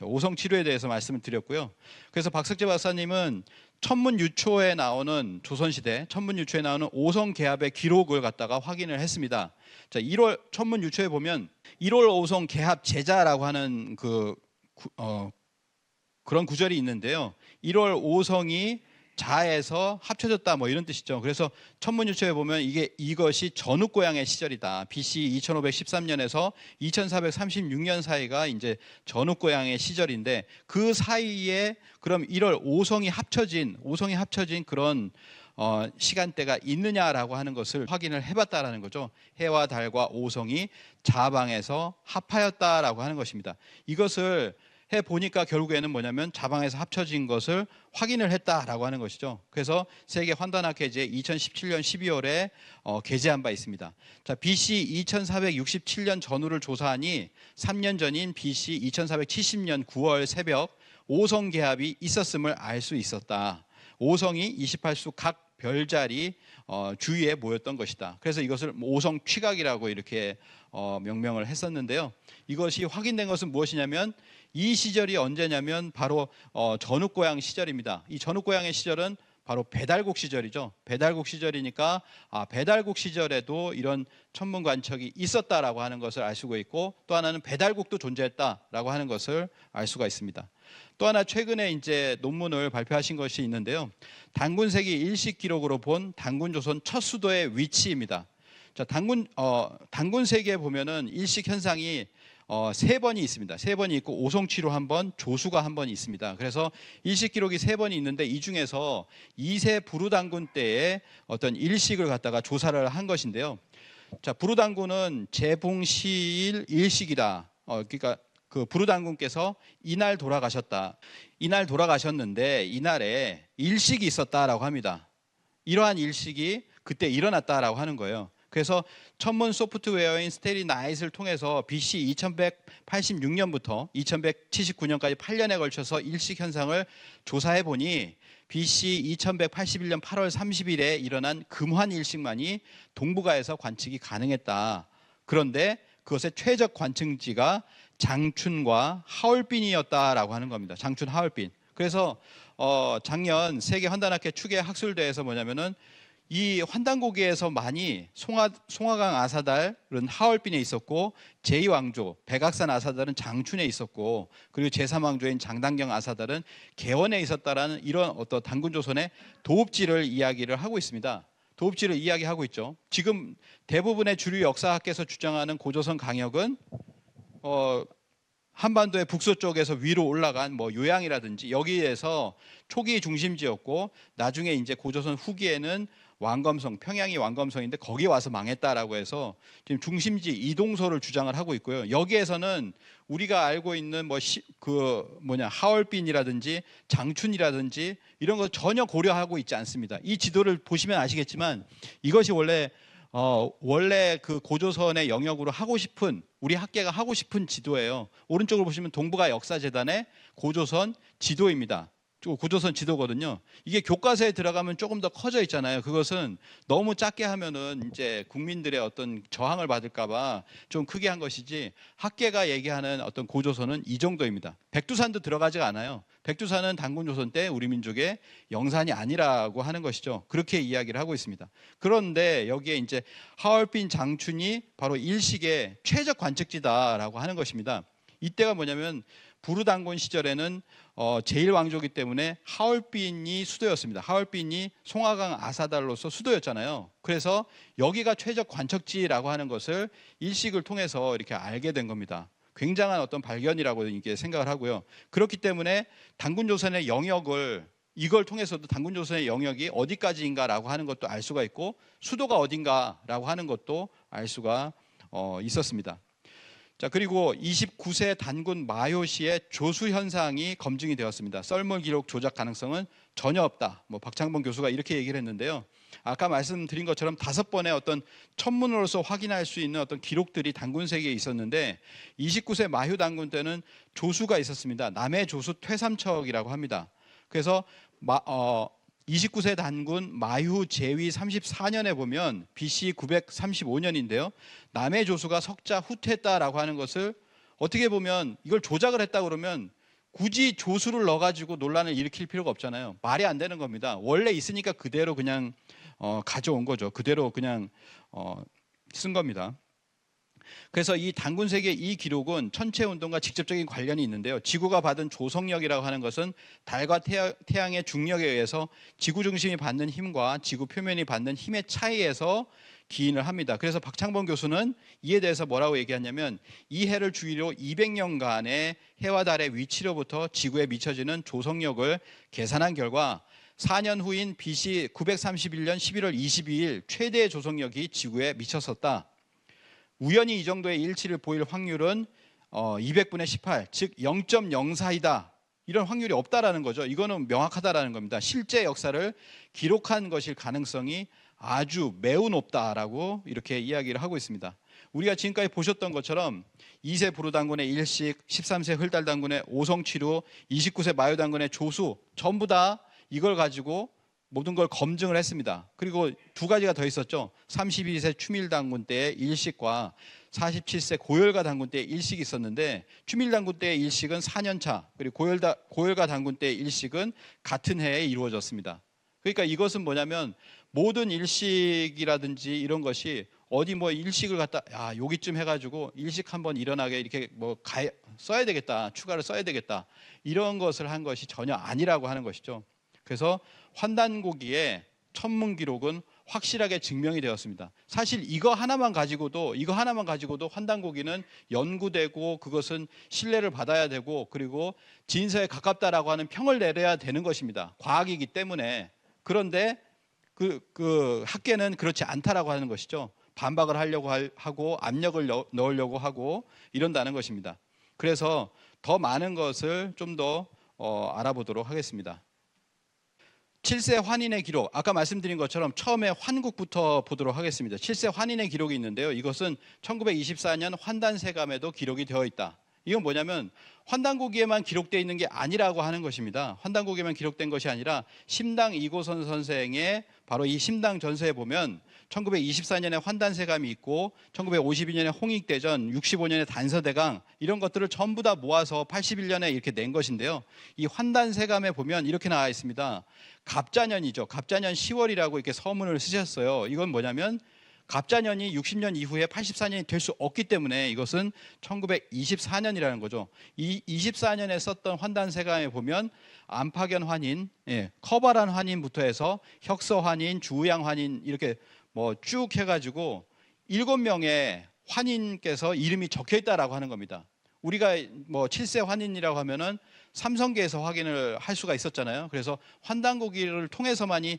오성치루에 대해서 말씀을 드렸고요. 그래서 박석재 박사님은 천문유초에 나오는, 조선시대 천문유초에 나오는 오성개합의 기록을 갖다가 확인을 했습니다. 자, 1월 천문유초에 보면 1월 오성 개합 제자라고 하는 그런 구절이 있는데요. 1월 오성이 자에서 합쳐졌다 뭐 이런 뜻이죠. 그래서 천문유초에 보면 이것이 전욱고양의 시절이다. BC 2513년에서 2436년 사이가 이제 전욱고양의 시절인데, 그 사이에 그럼 1월 오성이 합쳐진 그런 시간대가 있느냐라고 하는 것을 확인을 해봤다라는 거죠. 해와 달과 오성이 자방에서 합하였다라고 하는 것입니다. 이것을 해 보니까 결국에는 뭐냐면 자방에서 합쳐진 것을 확인을 했다라고 하는 것이죠. 그래서 세계 환단학 계제 2017년 12월에 게재한 바 있습니다. 자, BC 2467년 전후를 조사하니 3년 전인 BC 2470년 9월 새벽 5성 개합이 있었음을 알 수 있었다. 5성이 28수 각 별자리 주위에 모였던 것이다. 그래서 이것을 5성 취각이라고 이렇게 명명을 했었는데요. 이것이 확인된 것은 무엇이냐면 이 시절이 언제냐면 바로 전욱고양 시절입니다. 이 전욱고양의 시절은 바로 배달국 시절이죠. 배달국 시절이니까 배달국 시절에도 이런 천문 관측이 있었다라고 하는 것을 알 수가 있고, 또 하나는 배달국도 존재했다라고 하는 것을 알 수가 있습니다. 또 하나 최근에 이제 논문을 발표하신 것이 있는데요. 단군세기 일식 기록으로 본 단군조선 첫 수도의 위치입니다. 자, 단군세기에 보면은 일식 현상이 세 번이 있습니다. 세 번이 있고 오송치로 한 번, 조수가 한 번 있습니다. 그래서 일식 기록이 세 번이 있는데 이 중에서 2세 부르단군 때에 어떤 일식을 갖다가 조사를 한 것인데요. 자, 부르단군은 재봉시일 일식이다. 그러니까 그 부르단군께서 이날 돌아가셨다. 이날 돌아가셨는데 이날에 일식이 있었다라고 합니다. 이러한 일식이 그때 일어났다라고 하는 거예요. 그래서 천문 소프트웨어인 스테리나잇을 통해서 BC 2186년부터 2179년까지 8년에 걸쳐서 일식 현상을 조사해 보니 BC 2181년 8월 30일에 일어난 금환 일식만이 동북아에서 관측이 가능했다. 그런데 그것의 최적 관측지가 장춘과 하얼빈이었다라고 하는 겁니다. 장춘, 하얼빈. 그래서 작년 세계 환단학회 추계 학술대회에서 뭐냐면은 이 환단고기에서 많이 송화강 아사달은 하얼빈에 있었고, 제2왕조 백악산 아사달은 장춘에 있었고, 그리고 제3왕조인 장단경 아사달은 개원에 있었다라는 이런 어떤 단군조선의 도읍지를 이야기를 하고 있습니다. 도읍지를 이야기하고 있죠. 지금 대부분의 주류 역사학계에서 주장하는 고조선 강역은 한반도의 북서쪽에서 위로 올라간 뭐 요양이라든지 여기에서 초기 중심지였고, 나중에 이제 고조선 후기에는 왕검성, 평양이 왕검성인데 거기 와서 망했다라고 해서 지금 중심지 이동소를 주장을 하고 있고요. 여기에서는 우리가 알고 있는 하얼빈이라든지 장춘이라든지 이런 거 전혀 고려하고 있지 않습니다. 이 지도를 보시면 아시겠지만 이것이 원래 그 고조선의 영역으로 하고 싶은, 우리 학계가 하고 싶은 지도예요. 오른쪽으로 보시면 동북아 역사재단의 고조선 지도입니다. 고조선 지도거든요. 이게 교과서에 들어가면 조금 더 커져 있잖아요. 그것은 너무 작게 하면은 이제 국민들의 어떤 저항을 받을까봐 좀 크게 한 것이지, 학계가 얘기하는 어떤 고조선은 이 정도입니다. 백두산도 들어가지가 않아요. 백두산은 단군조선 때 우리 민족의 영산이 아니라고 하는 것이죠. 그렇게 이야기를 하고 있습니다. 그런데 여기에 이제 하얼빈 장춘이 바로 일식의 최적 관측지다라고 하는 것입니다. 이때가 뭐냐면 부르단군 시절에는 제1왕조기 때문에 하얼빈이 수도였습니다. 하얼빈이 송화강 아사달로서 수도였잖아요. 그래서 여기가 최적 관측지라고 하는 것을 일식을 통해서 이렇게 알게 된 겁니다. 굉장한 어떤 발견이라고 이게 생각을 하고요. 그렇기 때문에 단군조선의 영역을, 이걸 통해서도 단군조선의 영역이 어디까지인가라고 하는 것도 알 수가 있고, 수도가 어딘가라고 하는 것도 알 수가 있었습니다. 자, 그리고 29세 단군 마효시의 조수 현상이 검증이 되었습니다. 썰물 기록 조작 가능성은 전혀 없다. 박창범 교수가 이렇게 얘기를 했는데요. 아까 말씀드린 것처럼 5번의 어떤 천문으로서 확인할 수 있는 어떤 기록들이 단군세기에 있었는데, 29세 마효 단군 때는 조수가 있었습니다. 남해 조수 퇴삼척이라고 합니다. 그래서 29세 단군 마휴 제위 34년에 보면 BC 935년인데요. 남해 조수가 석자 후퇴했다라고 하는 것을, 어떻게 보면 이걸 조작을 했다 그러면 굳이 조수를 넣어가지고 논란을 일으킬 필요가 없잖아요. 말이 안 되는 겁니다. 원래 있으니까 그대로 그냥 가져온 거죠. 그대로 그냥 쓴 겁니다. 그래서 이 단군세기의 이 기록은 천체운동과 직접적인 관련이 있는데요. 지구가 받은 조성력이라고 하는 것은 달과 태양의 중력에 의해서 지구 중심이 받는 힘과 지구 표면이 받는 힘의 차이에서 기인을 합니다. 그래서 박창범 교수는 이에 대해서 뭐라고 얘기하냐면, 이 해를 주위로 200년간의 해와 달의 위치로부터 지구에 미쳐지는 조성력을 계산한 결과 4년 후인 BC 931년 11월 22일 최대의 조성력이 지구에 미쳤었다. 우연히 이 정도의 일치를 보일 확률은 200분의 18, 즉 0.04이다. 이런 확률이 없다라는 거죠. 이거는 명확하다라는 겁니다. 실제 역사를 기록한 것일 가능성이 아주 매우 높다라고 이렇게 이야기를 하고 있습니다. 우리가 지금까지 보셨던 것처럼 2세 부르당군의 일식, 13세 흘달당군의 오성치루, 29세 마유당군의 조수 전부 다 이걸 가지고 모든 걸 검증을 했습니다. 그리고 두 가지가 더 있었죠. 32세 추밀당군 때의 일식과 47세 고열가 당군 때의 일식이 있었는데 추밀당군 때의 일식은 4년 차, 그리고 고열가 당군 때의 일식은 같은 해에 이루어졌습니다. 그러니까 이것은 뭐냐면 모든 일식이라든지 이런 것이 어디 뭐 일식을 갖다 여기쯤 해가지고 일식 한번 일어나게 이렇게 써야 되겠다, 추가를 써야 되겠다, 이런 것을 한 것이 전혀 아니라고 하는 것이죠. 그래서 환단고기의 천문 기록은 확실하게 증명이 되었습니다. 사실 이거 하나만 가지고도 환단고기는 연구되고 그것은 신뢰를 받아야 되고 그리고 진서에 가깝다라고 하는 평을 내려야 되는 것입니다. 과학이기 때문에. 그런데 그 학계는 그렇지 않다라고 하는 것이죠. 반박을 하려고 하고 압력을 넣으려고 하고 이런다는 것입니다. 그래서 더 많은 것을 좀 더 알아보도록 하겠습니다. 7세 환인의 기록, 아까 말씀드린 것처럼 처음에 환국부터 보도록 하겠습니다. 7세 환인의 기록이 있는데요. 이것은 1924년 환단세감에도 기록이 되어 있다. 이건 뭐냐면 환단고기에만 기록되어 있는 게 아니라고 하는 것입니다. 환단고기에만 기록된 것이 아니라 심당 이고선 선생의 바로 이 심당 전서에 보면 1924년에 환단세감이 있고 1952년에 홍익대전, 65년에 단서대강, 이런 것들을 전부 다 모아서 81년에 이렇게 낸 것인데요. 이 환단세감에 보면 이렇게 나와 있습니다. 갑자년이죠. 갑자년 10월이라고 이렇게 서문을 쓰셨어요. 이건 뭐냐면 갑자년이 60년 이후에 84년이 될 수 없기 때문에 이것은 1924년이라는 거죠. 이 24년에 썼던 환단세감에 보면 안파견 환인, 커발한 환인부터 해서 혁서 환인, 주양 환인 이렇게 뭐 쭉 해가지고 7명의 환인께서 이름이 적혀 있다라고 하는 겁니다. 우리가 뭐 7세 환인이라고 하면은 삼성계에서 확인을 할 수가 있었잖아요. 그래서 환단고기를 통해서만이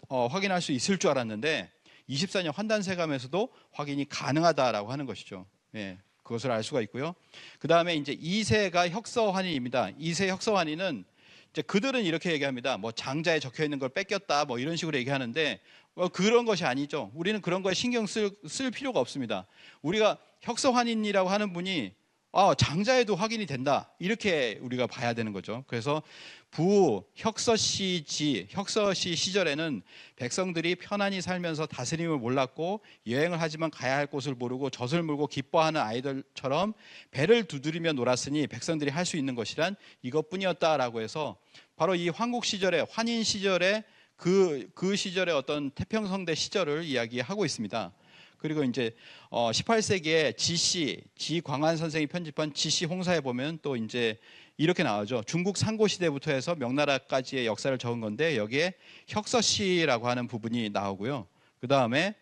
확인할 수 있을 줄 알았는데 24년 환단세감에서도 확인이 가능하다라고 하는 것이죠. 그것을 알 수가 있고요. 그 다음에 이제 2세가 혁서환인입니다. 2세 혁서환인은 이제 그들은 이렇게 얘기합니다. 뭐 장자에 적혀 있는 걸 뺏겼다, 뭐 이런 식으로 얘기하는데 그런 것이 아니죠. 우리는 그런 거에 신경 쓸 필요가 없습니다. 우리가 혁서환인이라고 하는 분이 장자에도 확인이 된다, 이렇게 우리가 봐야 되는 거죠. 그래서 혁서시 시절에는 백성들이 편안히 살면서 다스림을 몰랐고 여행을 하지만 가야 할 곳을 모르고 젖을 물고 기뻐하는 아이들처럼 배를 두드리며 놀았으니 백성들이 할 수 있는 것이란 이것뿐이었다라고 해서 바로 이 황국 시절에, 환인 시절에 그 시절의 어떤 태평성대 시절을 이야기하고 있습니다. 그리고 이제 18세기에 지광환 선생이 편집한 지시 홍사에 보면 또 이제 이렇게 나오죠. 중국 상고 시대부터 해서 명나라까지의 역사를 적은 건데 여기에 혁서시라고 하는 부분이 나오고요. 그 다음에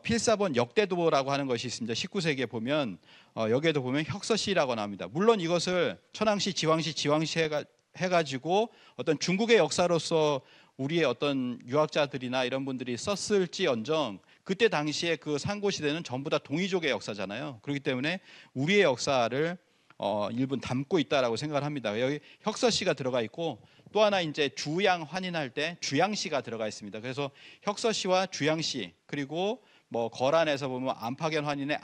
필사본 역대도라고 하는 것이 있습니다. 19세기에 보면 여기에도 보면 혁서시라고 나옵니다. 물론 이것을 천황시, 지왕시 해가지고 어떤 중국의 역사로서 우리의 어떤 유학자들이나 이런 분들이 썼을지언정 그때 당시에 그 상고 시대는 전부 다 동이족의 역사잖아요. 그렇기 때문에 우리의 역사를 일부 담고 있다라고 생각을 합니다. 여기 혁서시가 들어가 있고 또 하나 이제 주양 환인할 때 주양시가 들어가 있습니다. 그래서 혁서시와 주양시, 그리고 뭐 거란에서 보면 안파견 환인의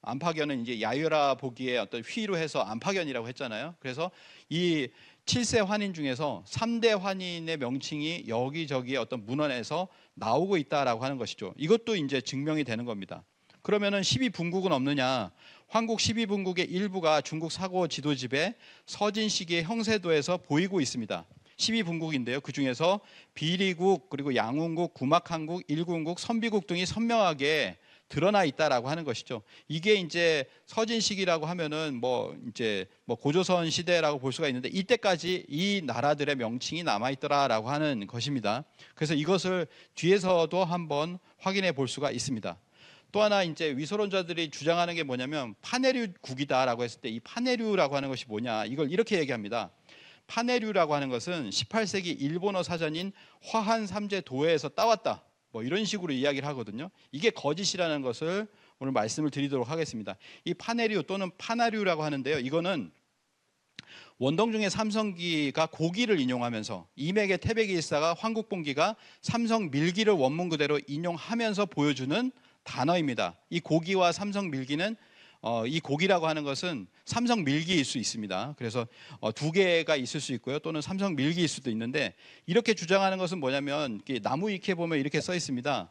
안파견은 이제 야유라 보기에 어떤 휘로 해서 안파견이라고 했잖아요. 그래서 이 7세 환인 중에서 3대 환인의 명칭이 여기저기에 어떤 문헌에서 나오고 있다라고 하는 것이죠. 이것도 이제 증명이 되는 겁니다. 그러면은 12분국은 없느냐? 황국 12분국의 일부가 중국 사고 지도집에 서진 시기의 형세도에서 보이고 있습니다. 12분국인데요. 그 중에서 비리국, 그리고 양운국, 구막한국, 일군국, 선비국 등이 선명하게 드러나 있다라고 하는 것이죠. 이게 이제 서진 시기라고 하면은 뭐 이제 뭐 고조선 시대라고 볼 수가 있는데 이때까지 이 나라들의 명칭이 남아 있더라라고 하는 것입니다. 그래서 이것을 뒤에서도 한번 확인해 볼 수가 있습니다. 또 하나 이제 위소론자들이 주장하는 게 뭐냐면 파네류국이다라고 했을 때 이 파네류라고 하는 것이 뭐냐, 이걸 이렇게 얘기합니다. 파네류라고 하는 것은 18세기 일본어 사전인 화한 삼제 도해에서 따왔다, 뭐 이런 식으로 이야기를 하거든요. 이게 거짓이라는 것을 오늘 말씀을 드리도록 하겠습니다. 이 파네류 또는 파나류라고 하는데요. 이거는 원동중의 삼성기가 고기를 인용하면서 이맥의 태백일사가 황국봉기가 삼성 밀기를 원문 그대로 인용하면서 보여주는 단어입니다. 이 고기와 삼성 밀기는 이 고기라고 하는 것은 삼성 밀기일 수 있습니다. 그래서 두 개가 있을 수 있고요. 또는 삼성 밀기일 수도 있는데 이렇게 주장하는 것은 뭐냐면 나무 위키에 보면 이렇게 써 있습니다.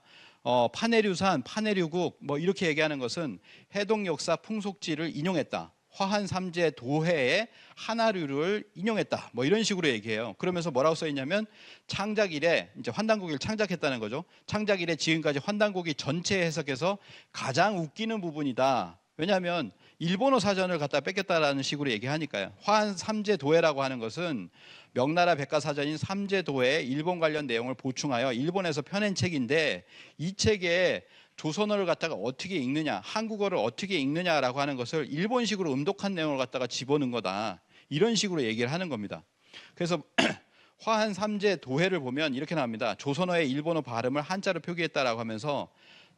파내류산, 파내류국 뭐 이렇게 얘기하는 것은 해동 역사 풍속지를 인용했다. 화한 삼재 도해의 하나류를 인용했다. 뭐 이런 식으로 얘기해요. 그러면서 뭐라고 써 있냐면 창작 이래 이제 환단고기를 창작했다는 거죠. 창작 이래 지금까지 환단고기 전체 해석에서 가장 웃기는 부분이다. 왜냐하면 일본어 사전을 갖다 뺏겼다라는 식으로 얘기하니까요. 화한 삼재 도해라고 하는 것은 명나라 백과사전인 삼재도의 일본 관련 내용을 보충하여 일본에서 펴낸 책인데 이 책에 조선어를 갖다가 어떻게 읽느냐, 한국어를 어떻게 읽느냐라고 하는 것을 일본식으로 음독한 내용을 갖다가 집어넣은 거다. 이런 식으로 얘기를 하는 겁니다. 그래서 화한 삼재 도해를 보면 이렇게 나옵니다. 조선어의 일본어 발음을 한자로 표기했다라고 하면서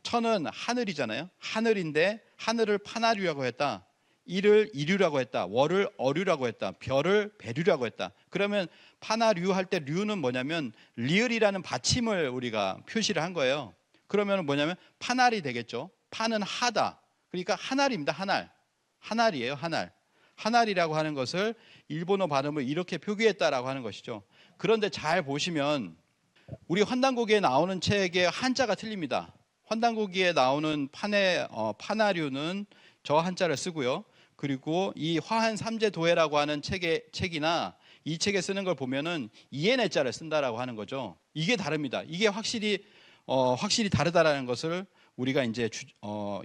천은 하늘이잖아요. 하늘인데 하늘을 파나류라고 했다. 이를 이류라고 했다. 월을 어류라고 했다. 별을 배류라고 했다. 그러면 파나류 할 때 류는 뭐냐면 리을이라는 받침을 우리가 표시를 한 거예요. 그러면 뭐냐면 파날이 되겠죠. 파는 하다. 그러니까 하날입니다. 하날. 하날이에요. 하날. 하날이라고 하는 것을 일본어 발음을 이렇게 표기했다라고 하는 것이죠. 그런데 잘 보시면 우리 환단고기에 나오는 책의 한자가 틀립니다. 환단고기에 나오는 파나류는 저 한자를 쓰고요. 그리고 이 화한 삼재도해라고 하는 책이나 이 책에 쓰는 걸 보면은 이에네자를 쓴다라고 하는 거죠. 이게 다릅니다. 이게 확실히 다르다라는 것을 우리가 이제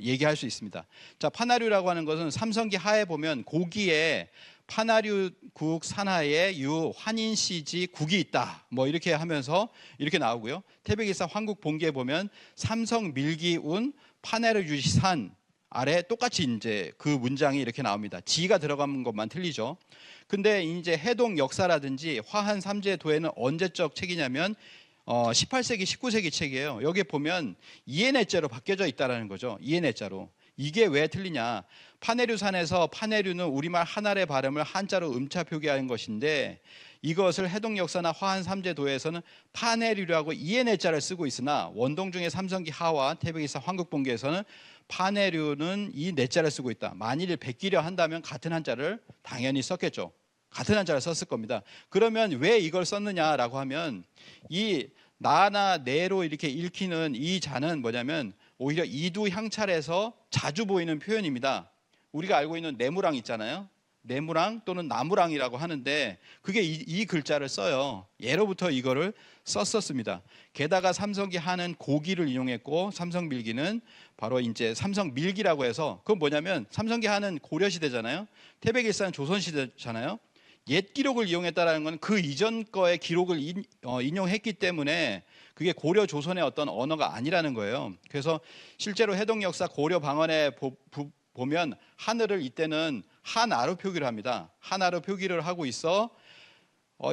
얘기할 수 있습니다. 자, 파나류라고 하는 것은 삼성기 하에 보면 고기에 파나류국 산하에 유 환인시지 국이 있다. 뭐 이렇게 하면서 이렇게 나오고요. 태백일사 황국봉기에 보면 삼성 밀기운 파나류산 아래 똑같이 이제 그 문장이 이렇게 나옵니다. 지가 들어간 것만 틀리죠. 근데 이제 해동 역사라든지 화한 삼재도해는 언제적 책이냐면 18세기, 19세기 책이에요. 여기에 보면 이에네자로 바뀌어져 있다라는 거죠. 이에네자로. 이게 왜 틀리냐? 파내류산에서 파내류는 우리말 하나의 발음을 한자로 음차 표기하는 것인데 이것을 해동 역사나 화한 삼재도에서는 파내류라고 이에네자를 쓰고 있으나 원동중의 삼성기 하와 태백일사 황국봉기에서는 파내류는 이 네자를 쓰고 있다. 만일 베끼려 한다면 같은 한자를 당연히 썼겠죠. 같은 한자를 썼을 겁니다. 그러면 왜 이걸 썼느냐라고 하면 이 나나 네로 이렇게 읽히는 이 자는 뭐냐면 오히려 이두 향찰에서 자주 보이는 표현입니다. 우리가 알고 있는 네무랑 있잖아요. 네무랑 또는 나무랑이라고 하는데 그게 이 글자를 써요. 예로부터 이거를 썼었습니다. 게다가 삼성기 하는 고기를 이용했고 삼성 밀기는 바로 이제 삼성 밀기라고 해서 그건 뭐냐면 삼성기 하는 고려 시대잖아요. 태백일사는 조선 시대잖아요. 옛 기록을 이용했다라는 건 그 이전 거의 기록을 인용했기 때문에 그게 고려 조선의 어떤 언어가 아니라는 거예요. 그래서 실제로 해동 역사 고려 방언에 보면 하늘을 이때는 하나로 표기를 합니다. 하나로 표기를 하고 있어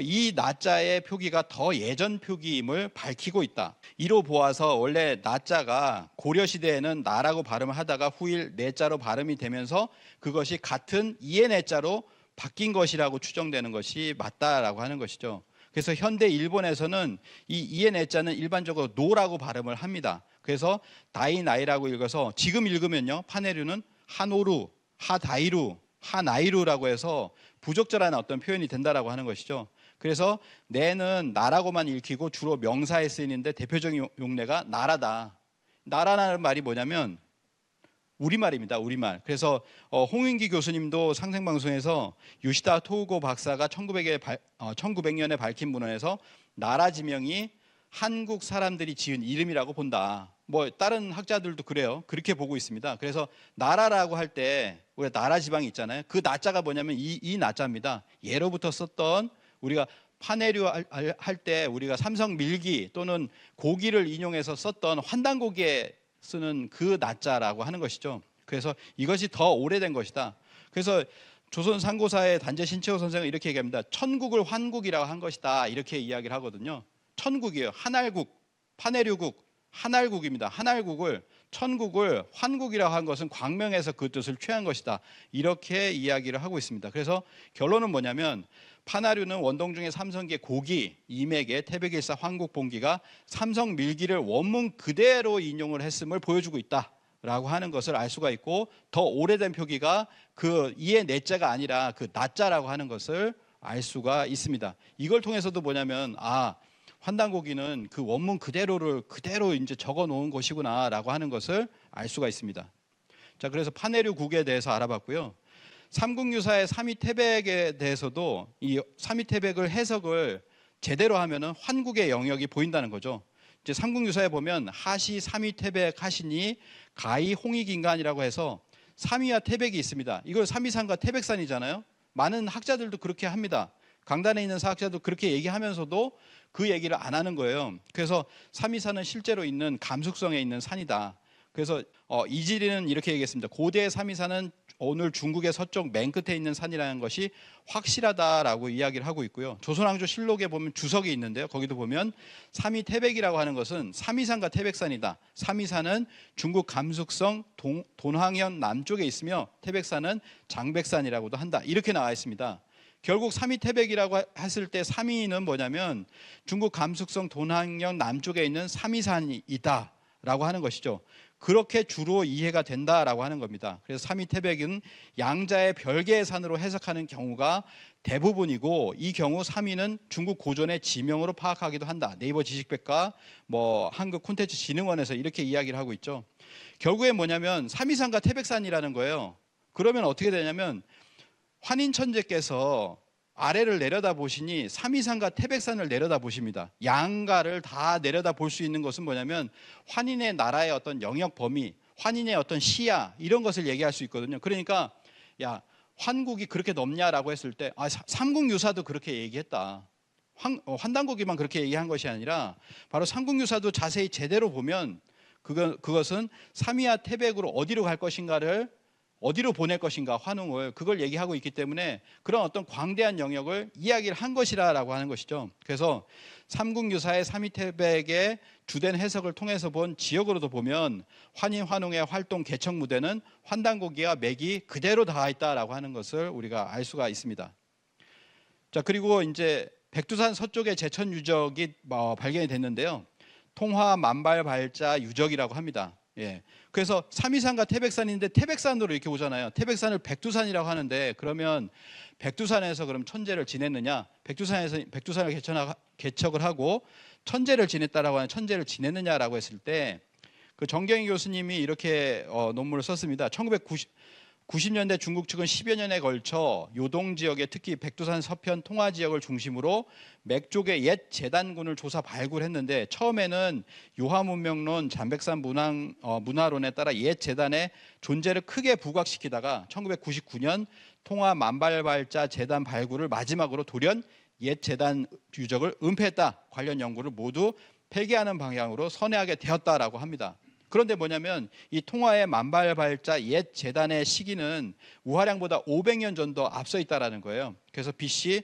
이 나자의 표기가 더 예전 표기임을 밝히고 있다. 이로 보아서 원래 나자가 고려 시대에는 나라고 발음을 하다가 후일 네자로 발음이 되면서 그것이 같은 이의 네자로 바뀐 것이라고 추정되는 것이 맞다라고 하는 것이죠. 그래서 현대 일본에서는 이 이의 네자는 일반적으로 노라고 발음을 합니다. 그래서 다이나이라고 읽어서 지금 읽으면요 파네류는 하노루, 하다이루, 하나이루라고 해서 부적절한 어떤 표현이 된다라고 하는 것이죠. 그래서 내는 나라고만 읽히고 주로 명사에 쓰이는데 대표적인 용례가 나라다. 나라라는 말이 뭐냐면 우리말입니다. 우리말. 그래서 홍윤기 교수님도 상생방송에서 요시다 토우고 박사가 1900년에 밝힌 문헌에서 나라 지명이 한국 사람들이 지은 이름이라고 본다. 뭐 다른 학자들도 그래요. 그렇게 보고 있습니다. 그래서 나라라고 할 때 우리가 나라 지방이 있잖아요. 그 나자가 뭐냐면 이 나자입니다. 예로부터 썼던 우리가 파내류 할 때 우리가 삼성 밀기 또는 고기를 인용해서 썼던 환단고기에 쓰는 그 나자라고 하는 것이죠. 그래서 이것이 더 오래된 것이다. 그래서 조선 상고사의 단재 신채호 선생은 이렇게 얘기합니다. 천국을 환국이라고 한 것이다. 이렇게 이야기를 하거든요. 천국이에요. 한알국, 파내류국, 한알국입니다. 한알국을 천국을 환국이라고 한 것은 광명에서 그 뜻을 취한 것이다. 이렇게 이야기를 하고 있습니다. 그래서 결론은 뭐냐면 파나류는 원동중의 삼성기의 고기, 이맥의 태백일사 환국본기가 삼성밀기를 원문 그대로 인용을 했음을 보여주고 있다라고 하는 것을 알 수가 있고, 더 오래된 표기가 그 이의 내자가 아니라 그 나자라고 하는 것을 알 수가 있습니다. 이걸 통해서도 뭐냐면 환단고기는 그 원문 그대로 이제 적어 놓은 것이구나라고 하는 것을 알 수가 있습니다. 자, 그래서 파내류국에 대해서 알아봤고요. 삼국유사의 삼위태백에 대해서도 이 삼위태백을 해석을 제대로 하면은 환국의 영역이 보인다는 거죠. 이제 삼국유사에 보면 하시 삼위태백 하시니 가히 홍익인간이라고 해서 삼위와 태백이 있습니다. 이걸 삼위산과 태백산이잖아요. 많은 학자들도 그렇게 합니다. 강단에 있는 사학자도 그렇게 얘기하면서도 그 얘기를 안 하는 거예요. 그래서 삼위산은 실제로 있는 감숙성에 있는 산이다. 그래서 이지리는 이렇게 얘기했습니다. 고대 삼위산은 오늘 중국의 서쪽 맨 끝에 있는 산이라는 것이 확실하다라고 이야기를 하고 있고요. 조선왕조 실록에 보면 주석이 있는데요. 거기도 보면 삼위태백이라고 하는 것은 삼위산과 태백산이다. 삼위산은 중국 감숙성 돈황현 남쪽에 있으며 태백산은 장백산이라고도 한다. 이렇게 나와 있습니다. 결국 삼위태백이라고 했을 때 삼위는 뭐냐면 중국 감숙성 돈황현 남쪽에 있는 삼위산이다 라고 하는 것이죠. 그렇게 주로 이해가 된다라고 하는 겁니다. 그래서 삼위태백은 양자의 별개의 산으로 해석하는 경우가 대부분이고, 이 경우 삼위는 중국 고전의 지명으로 파악하기도 한다. 네이버 지식백과 한국 콘텐츠 진흥원에서 이렇게 이야기를 하고 있죠. 결국에 뭐냐면 삼위산과 태백산이라는 거예요. 그러면 어떻게 되냐면 환인천재께서 아래를 내려다 보시니 삼위산과 태백산을 내려다 보십니다. 양가를 다 내려다 볼 수 있는 것은 뭐냐면 환인의 나라의 어떤 영역 범위, 환인의 어떤 시야, 이런 것을 얘기할 수 있거든요. 그러니까 야, 환국이 그렇게 넓냐라고 했을 때 삼국유사도 그렇게 얘기했다. 환단고기만 그렇게 얘기한 것이 아니라 바로 삼국유사도 자세히 제대로 보면 그것은 삼위와 태백으로 어디로 갈 것인가를, 어디로 보낼 것인가, 환웅을, 그걸 얘기하고 있기 때문에 그런 어떤 광대한 영역을 이야기를 한 것이라고 하는 것이죠. 그래서 삼국유사의 삼위태백의 주된 해석을 통해서 본 지역으로도 보면 환인 환웅의 활동 개척 무대는 환단고기와 맥이 그대로 닿아 있다라고 하는 것을 우리가 알 수가 있습니다. 자, 그리고 이제 백두산 서쪽에 제천 유적이 발견이 됐는데요. 통화 만발발자 유적이라고 합니다. 예. 그래서 삼위산과 태백산인데 태백산으로 이렇게 오잖아요. 태백산을 백두산이라고 하는데, 그러면 백두산에서 그럼 천재를 지냈느냐? 백두산을 개척을 하고 천재를 지냈다라고 하는, 천재를 지냈느냐라고 했을 때 그 정경희 교수님이 이렇게 논문을 썼습니다. 1990년대 중국 측은 10여 년에 걸쳐 요동 지역에 특히 백두산 서편 통화 지역을 중심으로 맥족의 옛 제단군을 조사 발굴했는데, 처음에는 요하문명론, 잠백산 문화론에 따라 옛 제단의 존재를 크게 부각시키다가 1999년 통화 만발발자 제단 발굴을 마지막으로 돌연 옛 제단 유적을 은폐했다. 관련 연구를 모두 폐기하는 방향으로 선회하게 되었다라고 합니다. 그런데 뭐냐면 이 통화의 만발발자 옛 제단의 시기는 우하량보다 500년 전도 앞서 있다라는 거예요. 그래서 BC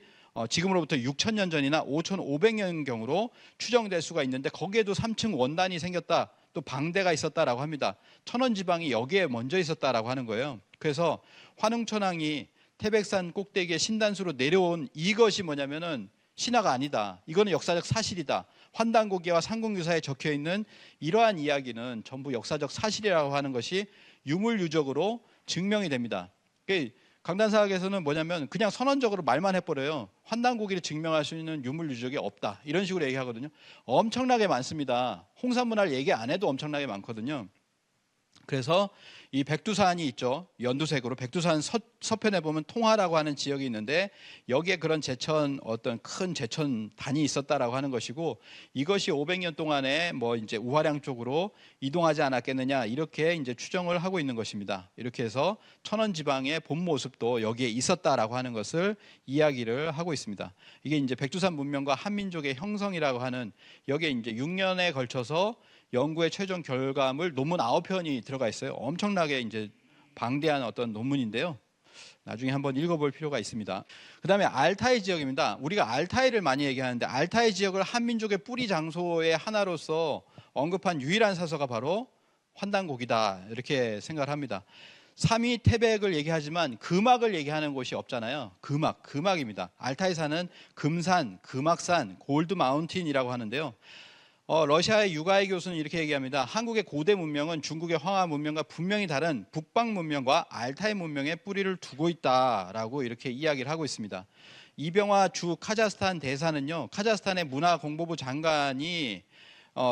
지금으로부터 6,000년 전이나 5,500년경으로 추정될 수가 있는데, 거기에도 3층 원단이 생겼다, 또 방대가 있었다라고 합니다. 천원지방이 여기에 먼저 있었다라고 하는 거예요. 그래서 환웅천왕이 태백산 꼭대기에 신단수로 내려온 이것이 뭐냐면은 신화가 아니다. 이거는 역사적 사실이다. 환단고기와 삼국유사에 적혀 있는 이러한 이야기는 전부 역사적 사실이라고 하는 것이 유물유적으로 증명이 됩니다. 강단사학에서는 뭐냐면 그냥 선언적으로 말만 해버려요. 환단고기를 증명할 수 있는 유물유적이 없다, 이런 식으로 얘기하거든요. 엄청나게 많습니다. 홍산문화를 얘기 안 해도 엄청나게 많거든요. 그래서 이 백두산이 있죠. 연두색으로 백두산 서편에 보면 통화라고 하는 지역이 있는데, 여기에 그런 어떤 큰 제천단이 있었다라고 하는 것이고, 이것이 500년 동안에 이제 우하량 쪽으로 이동하지 않았겠느냐, 이렇게 이제 추정을 하고 있는 것입니다. 이렇게 해서 천원 지방의 본 모습도 여기에 있었다라고 하는 것을 이야기를 하고 있습니다. 이게 이제 백두산 문명과 한민족의 형성이라고 하는, 여기에 이제 6년에 걸쳐서 연구의 최종 결과물 논문 9편이 들어가 있어요. 엄청나게 이제 방대한 어떤 논문인데요. 나중에 한번 읽어볼 필요가 있습니다. 그 다음에 알타이 지역입니다. 우리가 알타이를 많이 얘기하는데, 알타이 지역을 한민족의 뿌리 장소의 하나로서 언급한 유일한 사서가 바로 환단곡이다 이렇게 생각을 합니다. 삼위 태백을 얘기하지만 금악을 얘기하는 곳이 없잖아요. 금악입니다. 알타이산은 금산, 금악산, 골드 마운틴이라고 하는데요. 러시아의 유가이 교수는 이렇게 얘기합니다. 한국의 고대 문명은 중국의 황하 문명과 분명히 다른 북방 문명과 알타이 문명에 뿌리를 두고 있다라고 이렇게 이야기를 하고 있습니다. 이병화 주 카자흐스탄 대사는요, 카자흐스탄의 문화공보부 장관이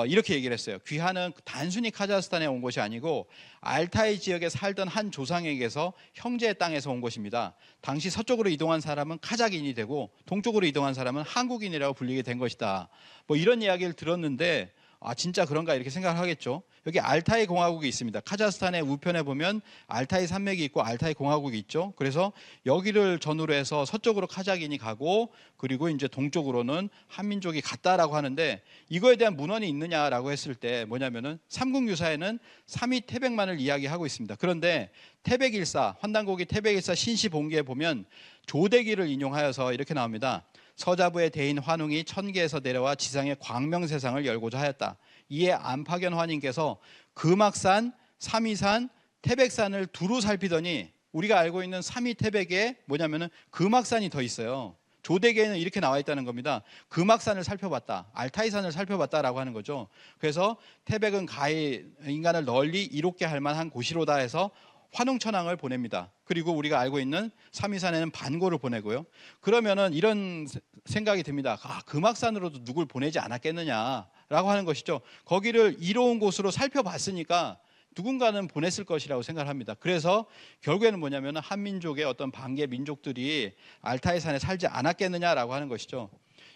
이렇게 얘기를 했어요. 귀하는 단순히 카자흐스탄에 온 것이 아니고 알타이 지역에 살던 한 조상에게서 형제의 땅에서 온 것입니다. 당시 서쪽으로 이동한 사람은 카자흐인이 되고 동쪽으로 이동한 사람은 한국인이라고 불리게 된 것이다. 뭐 이런 이야기를 들었는데 진짜 그런가 이렇게 생각을 하겠죠. 여기 알타이 공화국이 있습니다. 카자흐스탄의 우편에 보면 알타이 산맥이 있고 알타이 공화국이 있죠. 그래서 여기를 전후로 해서 서쪽으로 카자흐인이 가고 그리고 이제 동쪽으로는 한민족이 갔다라고 하는데 이거에 대한 문헌이 있느냐라고 했을 때 뭐냐면은 삼국유사에는 삼위 태백만을 이야기하고 있습니다. 그런데 태백일사, 환단고기 태백일사 신시본기에 보면 조대기를 인용하여서 이렇게 나옵니다. 서자부의 대인 환웅이 천계에서 내려와 지상의 광명세상을 열고자 하였다. 이에 안파견 환인께서 금악산, 삼위산, 태백산을 두루 살피더니 우리가 알고 있는 삼위 태백에 뭐냐면은 금악산이 더 있어요. 조대계에는 이렇게 나와 있다는 겁니다. 금악산을 살펴봤다, 알타이산을 살펴봤다라고 하는 거죠. 그래서 태백은 가히 인간을 널리 이롭게 할 만한 곳이로다 해서 환웅천왕을 보냅니다. 그리고 우리가 알고 있는 삼위산에는 반고를 보내고요. 그러면은 이런 생각이 듭니다. 금악산으로도 누굴 보내지 않았겠느냐라고 하는 것이죠. 거기를 이로운 곳으로 살펴봤으니까 누군가는 보냈을 것이라고 생각을 합니다. 그래서 결국에는 뭐냐면 한민족의 어떤 반개 민족들이 알타이산에 살지 않았겠느냐라고 하는 것이죠.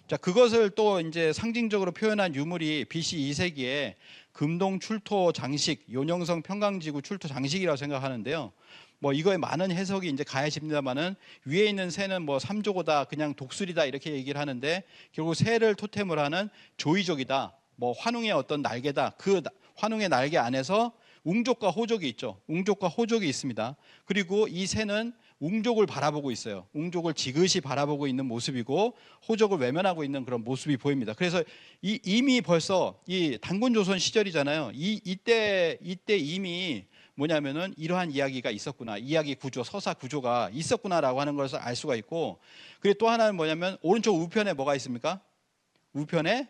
자, 그것을 또 이제 상징적으로 표현한 유물이 BC 2세기에 금동 출토 장식, 요령성 평강지구 출토 장식이라고 생각하는데요. 뭐 이거에 많은 해석이 이제 가해집니다만은 위에 있는 새는 뭐 삼조고다, 그냥 독수리다 이렇게 얘기를 하는데 결국 새를 토템을 하는 조이족이다. 뭐 환웅의 어떤 날개다. 그 환웅의 날개 안에서 웅족과 호족이 있죠. 웅족과 호족이 있습니다. 그리고 이 새는 웅족을 바라보고 있어요. 웅족을 지그시 바라보고 있는 모습이고 호족을 외면하고 있는 그런 모습이 보입니다. 그래서 이미 벌써 이 단군조선 시절이잖아요. 이때 이미 뭐냐면은 이러한 이야기가 있었구나. 이야기 구조, 서사 구조가 있었구나라고 하는 것을 알 수가 있고, 그리고 또 하나는 뭐냐면 오른쪽 우편에 뭐가 있습니까? 우편에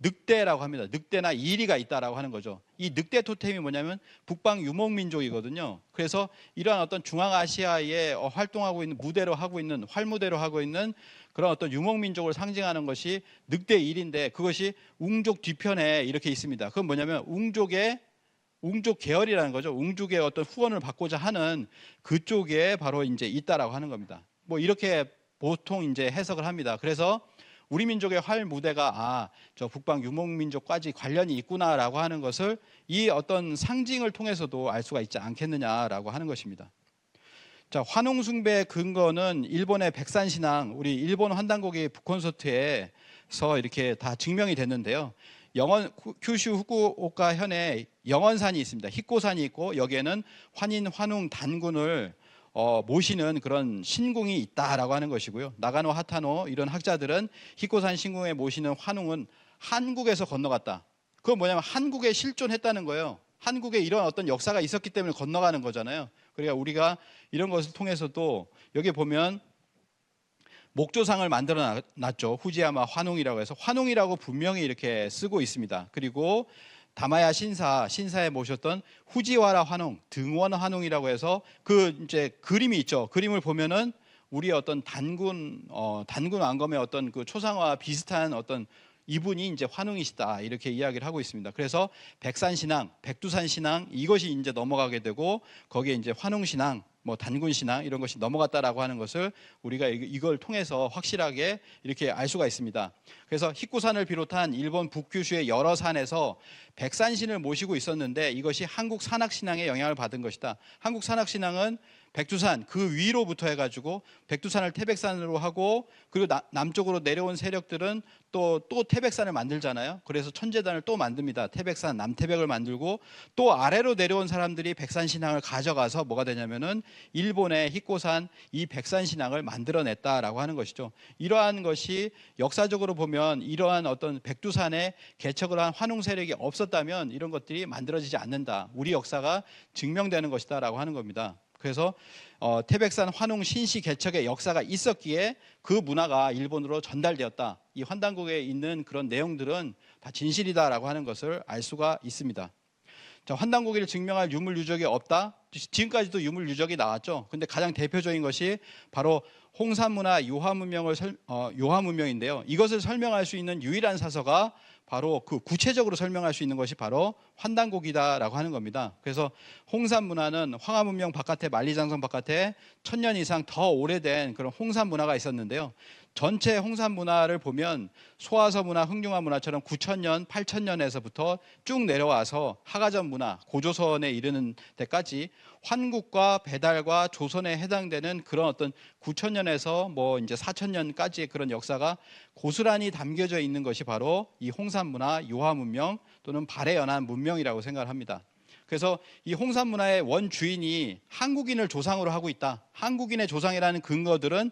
늑대라고 합니다. 늑대나 이리가 있다라고 하는 거죠. 이 늑대 토템이 뭐냐면 북방 유목민족이거든요. 그래서 이러한 어떤 중앙아시아에 활동하고 있는 무대로 하고 있는 활무대로 하고 있는 그런 어떤 유목민족을 상징하는 것이 늑대 일인데 그것이 웅족 뒤편에 이렇게 있습니다. 그건 뭐냐면 웅족 계열이라는 거죠. 웅족의 어떤 후원을 받고자 하는 그쪽에 바로 이제 있다라고 하는 겁니다. 뭐 이렇게 보통 이제 해석을 합니다. 그래서 우리 민족의 활 무대가 저 북방 유목민족까지 관련이 있구나라고 하는 것을 이 어떤 상징을 통해서도 알 수가 있지 않겠느냐라고 하는 것입니다. 자, 환웅숭배의 근거는 일본의 백산신앙, 우리 일본 환단고기 북콘서트에서 이렇게 다 증명이 됐는데요. 큐슈 후쿠오카 현에 영원산이 있습니다. 히코산이 있고 여기에는 환인, 환웅, 단군을 모시는 그런 신궁이 있다라고 하는 것이고요. 나가노 하타노 이런 학자들은 히코산 신궁에 모시는 환웅은 한국에서 건너갔다. 그건 뭐냐면 한국에 실존했다는 거예요. 한국에 이런 어떤 역사가 있었기 때문에 건너가는 거잖아요. 그러니까 우리가 이런 것을 통해서도 여기 보면 목조상을 만들어 놨죠. 후지야마 환웅이라고 해서 환웅이라고 분명히 이렇게 쓰고 있습니다. 그리고 다마야 신사에 모셨던 후지와라 환웅, 등원 환웅이라고 해서 그 이제 그림이 있죠. 그림을 보면은 우리의 어떤 단군 왕검의 어떤 그 초상화와 비슷한 어떤 이분이 이제 환웅이시다 이렇게 이야기를 하고 있습니다. 그래서 백산 신앙, 백두산 신앙 이것이 이제 넘어가게 되고 거기에 이제 환웅 신앙, 뭐 단군 신앙 이런 것이 넘어갔다라고 하는 것을 우리가 이걸 통해서 확실하게 이렇게 알 수가 있습니다. 그래서 히쿠산을 비롯한 일본 북큐슈의 여러 산에서 백산신을 모시고 있었는데 이것이 한국 산악신앙의 영향을 받은 것이다. 한국 산악신앙은 백두산 그 위로부터 해가지고 백두산을 태백산으로 하고 그리고 남쪽으로 내려온 세력들은 또 태백산을 만들잖아요. 그래서 천재단을 또 만듭니다. 태백산 남태백을 만들고 또 아래로 내려온 사람들이 백산신앙을 가져가서 뭐가 되냐면은 일본의 히코산 이 백산신앙을 만들어냈다라고 하는 것이죠. 이러한 것이 역사적으로 보면 이러한 어떤 백두산에 개척을 한 환웅 세력이 없었다면 이런 것들이 만들어지지 않는다. 우리 역사가 증명되는 것이다라고 하는 겁니다. 그래서 태백산 환웅 신시 개척의 역사가 있었기에 그 문화가 일본으로 전달되었다. 이 환단곡에 있는 그런 내용들은 다 진실이다라고 하는 것을 알 수가 있습니다. 자, 환단고기를 증명할 유물 유적이 없다. 지금까지도 유물 유적이 나왔죠. 근데 가장 대표적인 것이 바로 홍산문화 요하문명인데요. 이것을 설명할 수 있는 유일한 사서가 바로 그 구체적으로 설명할 수 있는 것이 바로 환단곡이다라고 하는 겁니다. 그래서 홍산문화는 황하문명 바깥에 만리장성 바깥에 1000년 이상 더 오래된 그런 홍산문화가 있었는데요. 전체 홍산 문화를 보면 소화서 문화, 흥룡화 문화처럼 9000년, 8000년에서부터 쭉 내려와서 하가전 문화, 고조선에 이르는 데까지 환국과 배달과 조선에 해당되는 그런 어떤 9000년에서 뭐 이제 4000년까지의 그런 역사가 고스란히 담겨져 있는 것이 바로 이 홍산 문화, 요하 문명 또는 발해 연안 문명이라고 생각을 합니다. 그래서 이 홍산 문화의 원주인이 한국인을 조상으로 하고 있다. 한국인의 조상이라는 근거들은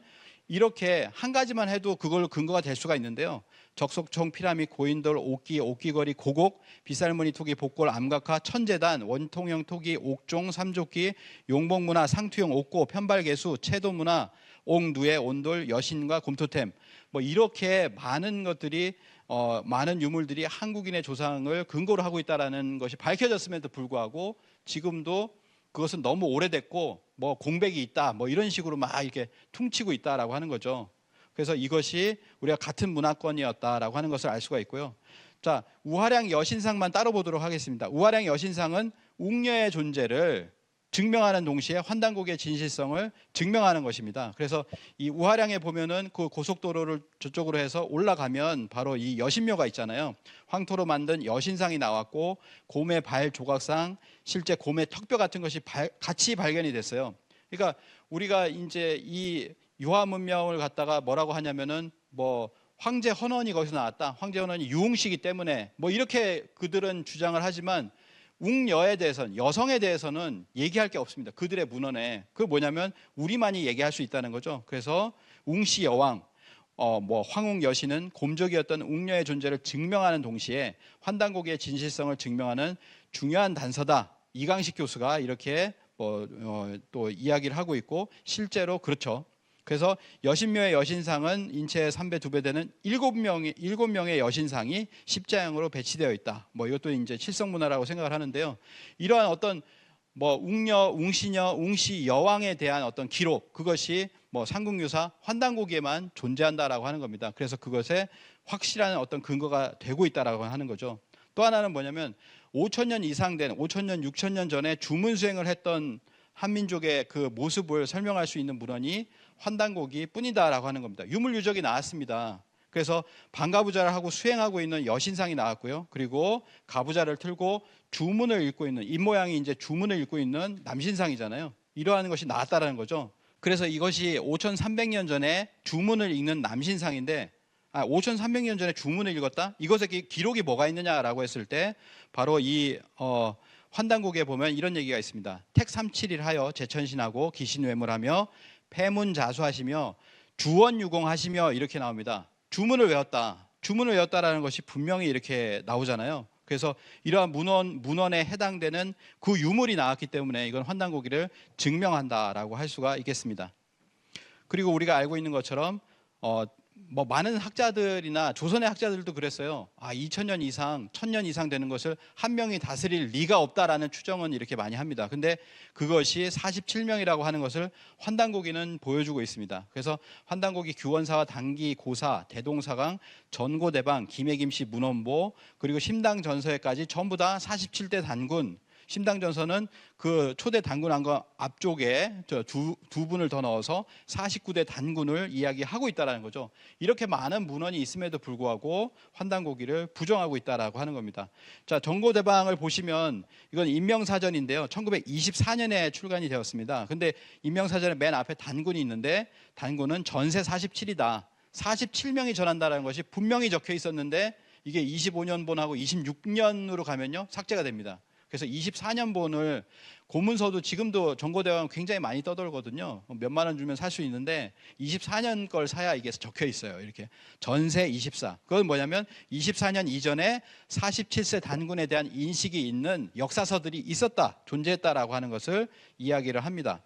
이렇게 한 가지만 해도 그걸 근거가 될 수가 있는데요. 적석청, 피라밋, 고인돌, 옥기거리, 고곡, 빗살무늬 토기, 복골, 암각화, 천재단, 원통형 토기, 옥종, 삼조기, 용복문화, 상투형, 옥고, 편발개수, 채도문화, 옥누에, 온돌, 여신과 곰토템 뭐 이렇게 많은 것들이 많은 유물들이 한국인의 조상을 근거로 하고 있다는 것이 밝혀졌음에도 불구하고 지금도 그것은 너무 오래됐고 뭐 공백이 있다 뭐 이런 식으로 막 이렇게 퉁치고 있다라고 하는 거죠. 그래서 이것이 우리가 같은 문화권이었다라고 하는 것을 알 수가 있고요. 자, 우화량 여신상만 따로 보도록 하겠습니다. 우화량 여신상은 웅녀의 존재를 증명하는 동시에 환단곡의 진실성을 증명하는 것입니다. 그래서 이 우화량에 보면은 그 고속도로를 저쪽으로 해서 올라가면 바로 이 여신묘가 있잖아요. 황토로 만든 여신상이 나왔고 곰의 발 조각상, 실제 곰의 턱뼈 같은 것이 같이 발견이 됐어요. 그러니까 우리가 이제 이 유화 문명을 갖다가 뭐라고 하냐면은 뭐 황제 헌원이 거기서 나왔다. 황제 헌원이 유흥시기 때문에 뭐 이렇게 그들은 주장을 하지만 웅녀에 대해서는 여성에 대해서는 얘기할 게 없습니다. 그들의 문헌에 그 뭐냐면 우리만이 얘기할 수 있다는 거죠. 그래서 웅시 여왕, 뭐 황웅 여신은 곰족이었던 웅녀의 존재를 증명하는 동시에 환단곡의 진실성을 증명하는 중요한 단서다. 이강식 교수가 이렇게 또 이야기를 하고 있고 실제로 그렇죠. 그래서 여신묘의 여신상은 인체의 3배, 2배 되는 7명의 여신상이 십자형으로 배치되어 있다. 뭐 이것도 이제 칠성문화라고 생각을 하는데요. 이러한 어떤 뭐 웅녀, 웅시녀, 웅시 여왕에 대한 어떤 기록, 그것이 뭐 삼국유사 환단고기에만 존재한다라고 하는 겁니다. 그래서 그것에 확실한 어떤 근거가 되고 있다라고 하는 거죠. 또 하나는 뭐냐면 5000년 이상 된 5000년, 6000년 전에 주문 수행을 했던 한민족의 그 모습을 설명할 수 있는 문헌이 환단곡이 뿐이다라고 하는 겁니다. 유물유적이 나왔습니다. 그래서 반가부자를 하고 수행하고 있는 여신상이 나왔고요. 그리고 가부자를 틀고 주문을 읽고 있는 입모양이 이제 주문을 읽고 있는 남신상이잖아요. 이러한 것이 나왔다라는 거죠. 그래서 이것이 5300년 전에 주문을 읽는 남신상인데 5300년 전에 주문을 읽었다? 이것에 기록이 뭐가 있느냐라고 했을 때 바로 이 환단곡에 보면 이런 얘기가 있습니다. 택 37일 하여 제천신하고 기신외물하며 폐문자수하시며 주원유공하시며 이렇게 나옵니다. 주문을 외웠다. 주문을 외웠다라는 것이 분명히 이렇게 나오잖아요. 그래서 이러한 문헌에 해당되는 그 유물이 나왔기 때문에 이건 환단고기를 증명한다라고 할 수가 있겠습니다. 그리고 우리가 알고 있는 것처럼 뭐 많은 학자들이나 조선의 학자들도 그랬어요. 2000년 이상, 1000년 이상 되는 것을 한 명이 다스릴 리가 없다라는 추정은 이렇게 많이 합니다. 근데 그것이 47명이라고 하는 것을 환단고기는 보여주고 있습니다. 그래서 환단고기 규원사와 단기, 고사, 대동사강, 전고대방, 김해김씨 문헌보, 그리고 심당 전서에까지 전부 다 47대 단군, 심당전선은 그 초대 단군 왕건 앞쪽에 두 분을 더 넣어서 49대 단군을 이야기하고 있다라는 거죠. 이렇게 많은 문헌이 있음에도 불구하고 환단고기를 부정하고 있다라고 하는 겁니다. 자, 정고대방을 보시면 이건 인명사전인데요. 1924년에 출간이 되었습니다. 근데 인명사전의 맨 앞에 단군이 있는데 단군은 전세 47이다. 47명이 전한다는 것이 분명히 적혀 있었는데 이게 25년본하고 26년으로 가면요 삭제가 됩니다. 그래서 24년본을 고문서도 지금도 정고대왕 굉장히 많이 떠돌거든요. 몇만 원 주면 살 수 있는데 24년 걸 사야 이게 적혀 있어요. 이렇게 전세 24. 그건 뭐냐면 24년 이전에 47세 단군에 대한 인식이 있는 역사서들이 있었다, 존재했다라고 하는 것을 이야기를 합니다.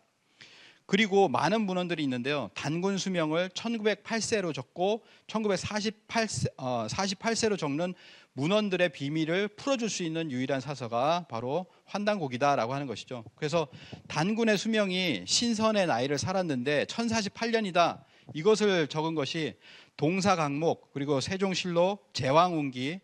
그리고 많은 문헌들이 있는데요. 단군 수명을 1908세로 적고 48세로 적는 문헌들의 비밀을 풀어줄 수 있는 유일한 사서가 바로 환단고기다라고 하는 것이죠. 그래서 단군의 수명이 신선의 나이를 살았는데 1048년이다. 이것을 적은 것이 동사강목 그리고 세종실록 제왕운기에는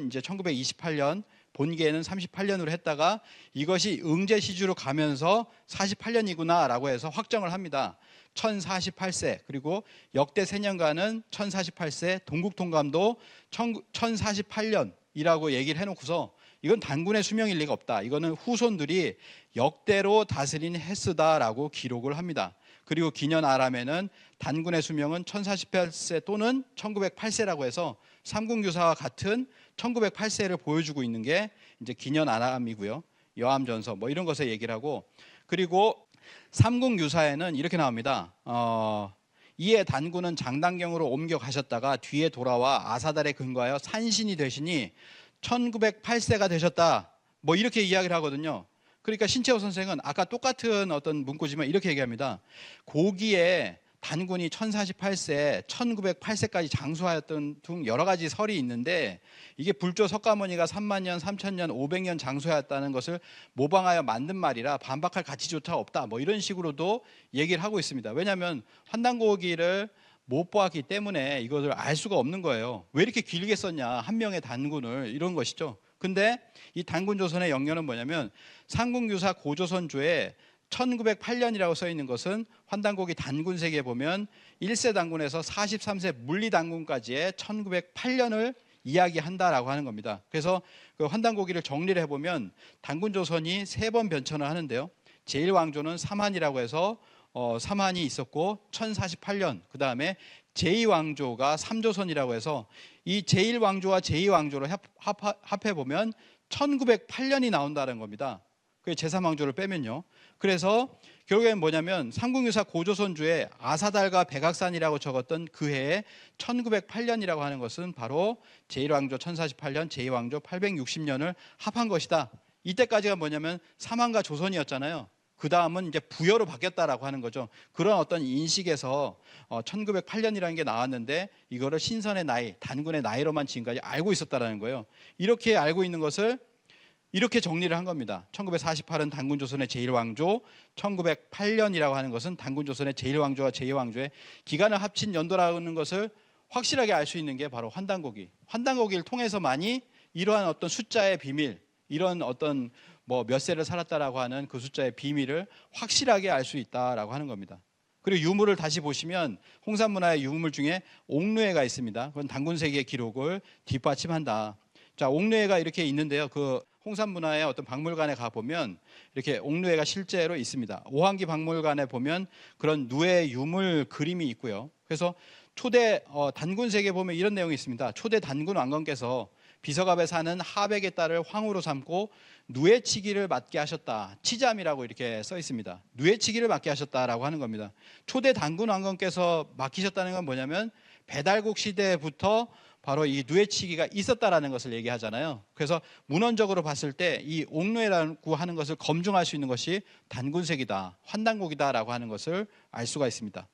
이제 1928년 본기에는 38년으로 했다가 이것이 응제시주로 가면서 48년이구나라고 해서 확정을 합니다. 1048세 그리고 역대 세년간은 1048세 동국통감도 1048년이라고 얘기를 해놓고서 이건 단군의 수명일 리가 없다. 이거는 후손들이 역대로 다스린 횟수다라고 기록을 합니다. 그리고 기년 아람에는 단군의 수명은 1048세 또는 1908세라고 해서 삼국유사와 같은 1908세를 보여주고 있는 게 이제 기년 아람이고요. 여암전서 뭐 이런 것에 얘기를 하고, 그리고 삼국유사에는 이렇게 나옵니다. 이에 단군은 장단경으로 옮겨가셨다가 뒤에 돌아와 아사달에 근거하여 산신이 되시니 1908세가 되셨다. 뭐 이렇게 이야기를 하거든요. 그러니까 신채호 선생은 아까 똑같은 어떤 문구지만 이렇게 얘기합니다. 고기에 단군이 1048세, 1908세까지 장수하였던 등 여러 가지 설이 있는데 이게 불조 석가모니가 3만년, 3000년, 500년 장수하였다는 것을 모방하여 만든 말이라 반박할 가치조차 없다. 뭐 이런 식으로도 얘기를 하고 있습니다. 왜냐하면 환단고기를 못 보았기 때문에 이것을 알 수가 없는 거예요. 왜 이렇게 길게 썼냐, 한 명의 단군을, 이런 것이죠. 근데 이 단군조선의 영년은 뭐냐면 삼국유사 고조선조에 1908년이라고 써 있는 것은 환단고기 단군세기에 보면 1세 단군에서 43세 물리단군까지의 1908년을 이야기한다라고 하는 겁니다. 그래서 그 환단고기를 정리를 해보면 단군조선이 3번 변천을 하는데요. 제1왕조는 삼한이라고 해서 삼한이 있었고 1048년, 그 다음에 제2왕조가 삼조선이라고 해서 이 제1왕조와 제2왕조를 합해보면 1908년이 나온다는 겁니다. 그 제3왕조를 빼면요. 그래서 결국엔 뭐냐면 삼국유사 고조선주에 아사달과 백악산이라고 적었던 그 해에 1908년이라고 하는 것은 바로 제1왕조 1048년, 제2왕조 860년을 합한 것이다. 이때까지가 뭐냐면 삼한과 조선이었잖아요. 그 다음은 이제 부여로 바뀌었다라고 하는 거죠. 그런 어떤 인식에서 1908년이라는 게 나왔는데 이거를 신선의 나이, 단군의 나이로만 지금까지 알고 있었다라는 거예요. 이렇게 알고 있는 것을 이렇게 정리를 한 겁니다. 1948은 단군조선의 제1왕조, 1908년이라고 하는 것은 단군조선의 제1왕조와 제2왕조의 기간을 합친 연도라는 것을 확실하게 알 수 있는 게 바로 환단고기. 환단고기를 통해서만이 이러한 어떤 숫자의 비밀, 이런 어떤 뭐 몇 세를 살았다라고 하는 그 숫자의 비밀을 확실하게 알 수 있다라고 하는 겁니다. 그리고 유물을 다시 보시면 홍산문화의 유물 중에 옥루회가 있습니다. 그건 단군세기의 기록을 뒷받침한다. 자, 옥루회가 이렇게 있는데요. 그 홍산문화의 어떤 박물관에 가보면 이렇게 옥루회가 실제로 있습니다. 오한기 박물관에 보면 그런 누에 유물 그림이 있고요. 그래서 초대 단군세계에 보면 이런 내용이 있습니다. 초대 단군 왕건께서 비서갑에 사는 하백의 딸을 황후로 삼고 누에치기를 맡게 하셨다. 치잠이라고 이렇게 써 있습니다. 누에치기를 맡게 하셨다라고 하는 겁니다. 초대 단군 왕건께서 맡기셨다는 건 뭐냐면 배달국 시대부터 바로 이 누에치기가 있었다라는 것을 얘기하잖아요. 그래서 문헌적으로 봤을 때 이 옥루회라고 하는 것을 검증할 수 있는 것이 단군세기다, 환단고기다라고 하는 것을 알 수가 있습니다.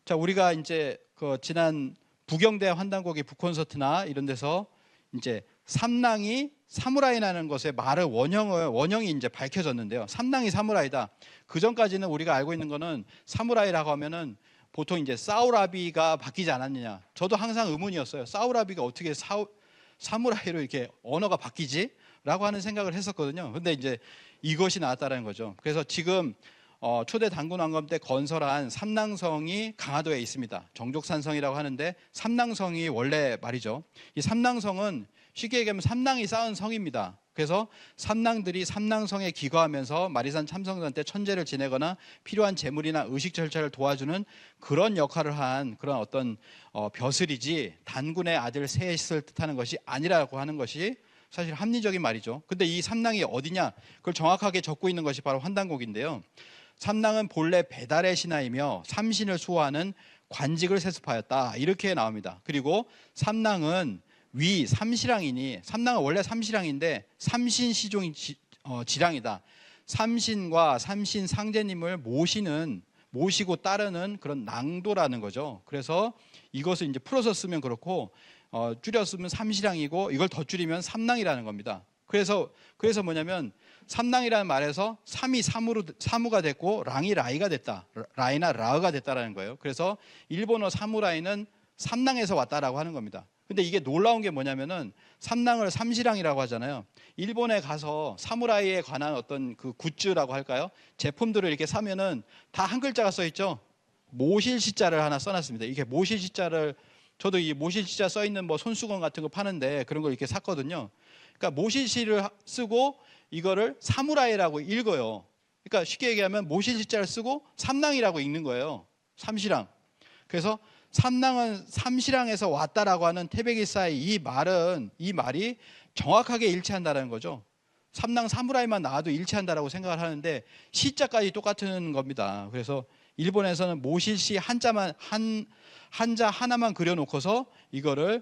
자, 우리가 이제 그 지난 부경대 환단고기 북콘서트나 이런 데서 이제 삼랑이 사무라이라는 것의 말을 원형이 이제 밝혀졌는데요. 삼랑이 사무라이다. 그 전까지는 우리가 알고 있는 거는 사무라이라고 하면은 보통 이제 사우라비가 바뀌지 않았느냐. 저도 항상 의문이었어요. 사우라비가 어떻게 사무라이로 이렇게 언어가 바뀌지? 라고 하는 생각을 했었거든요. 근데 이제 이것이 나왔다는 거죠. 그래서 지금 초대 단군 왕검 때 건설한 삼낭성이 강화도에 있습니다. 정족산성이라고 하는데 삼낭성이 원래 말이죠. 이 삼낭성은 쉽게 얘기하면 삼낭이 쌓은 성입니다. 그래서 삼낭들이 삼낭성에 기거하면서 마리산 참성전 때 천제를 지내거나 필요한 제물이나 의식 절차를 도와주는 그런 역할을 한 그런 어떤 벼슬이지 단군의 아들 셋을 뜻하는 것이 아니라고 하는 것이 사실 합리적인 말이죠. 근데 이 삼낭이 어디냐? 그걸 정확하게 적고 있는 것이 바로 환단곡인데요. 삼낭은 본래 배달의 신하이며 삼신을 수호하는 관직을 세습하였다. 이렇게 나옵니다. 그리고 삼낭은 위 삼시랑이니 삼낭은 원래 삼시랑인데 삼신 시종이 지랑이다. 삼신과 삼신 상제님을 모시고 따르는 그런 낭도라는 거죠. 그래서 이것을 이제 풀어서 쓰면 그렇고 줄여 쓰면 삼시랑이고 이걸 더 줄이면 삼낭이라는 겁니다. 그래서 뭐냐면 삼낭이라는 말에서 삼이 사무가 됐고 랑이 라이가 됐다. 라이나 라으가 됐다라는 거예요. 그래서 일본어 사무라이는 삼낭에서 왔다라고 하는 겁니다. 근데 이게 놀라운 게 뭐냐면은 삼낭을 삼시랑이라고 하잖아요. 일본에 가서 사무라이에 관한 어떤 그 굿즈라고 할까요? 제품들을 이렇게 사면은 다 한 글자가 써 있죠. 모실시자를 하나 써놨습니다. 이게 모실시자를 저도 이 모실시자 써 있는 뭐 손수건 같은 거 파는데 그런 걸 이렇게 샀거든요. 그러니까 모실시를 쓰고 이거를 사무라이라고 읽어요. 그러니까 쉽게 얘기하면 모실시자를 쓰고 삼낭이라고 읽는 거예요. 삼시랑. 그래서 삼낭은 삼시랑에서 왔다라고 하는 태백일사의 이 말이 정확하게 일치한다는 거죠. 삼낭 사무라이만 나와도 일치한다라고 생각을 하는데 시자까지 똑같은 겁니다. 그래서 일본에서는 모실시 한자 하나만 그려놓고서 이거를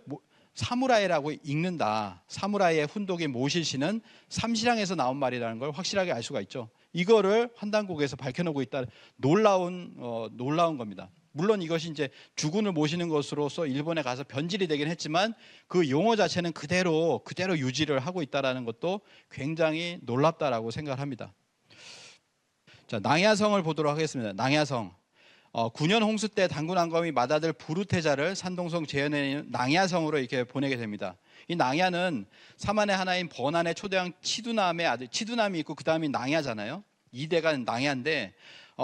사무라이라고 읽는다. 사무라이의 훈독인 모실시는 삼시랑에서 나온 말이라는 걸 확실하게 알 수가 있죠. 이거를 환단곡에서 밝혀놓고 있다. 놀라운 겁니다. 물론 이것이 이제 주군을 모시는 것으로서 일본에 가서 변질이 되긴 했지만 그 용어 자체는 그대로 유지를 하고 있다는 것도 굉장히 놀랍다라고 생각을 합니다. 자, 낭야성을 보도록 하겠습니다. 낭야성. 9년 홍수 때 단군 왕검이 맏아들 부르테자를 산동성 재현에 있는 낭야성으로 이렇게 보내게 됩니다. 이 낭야는 사만의 하나인 번안의 초대왕 치두남의 아들, 치두남이 있고 그 다음이 낭야잖아요. 2대가 낭야인데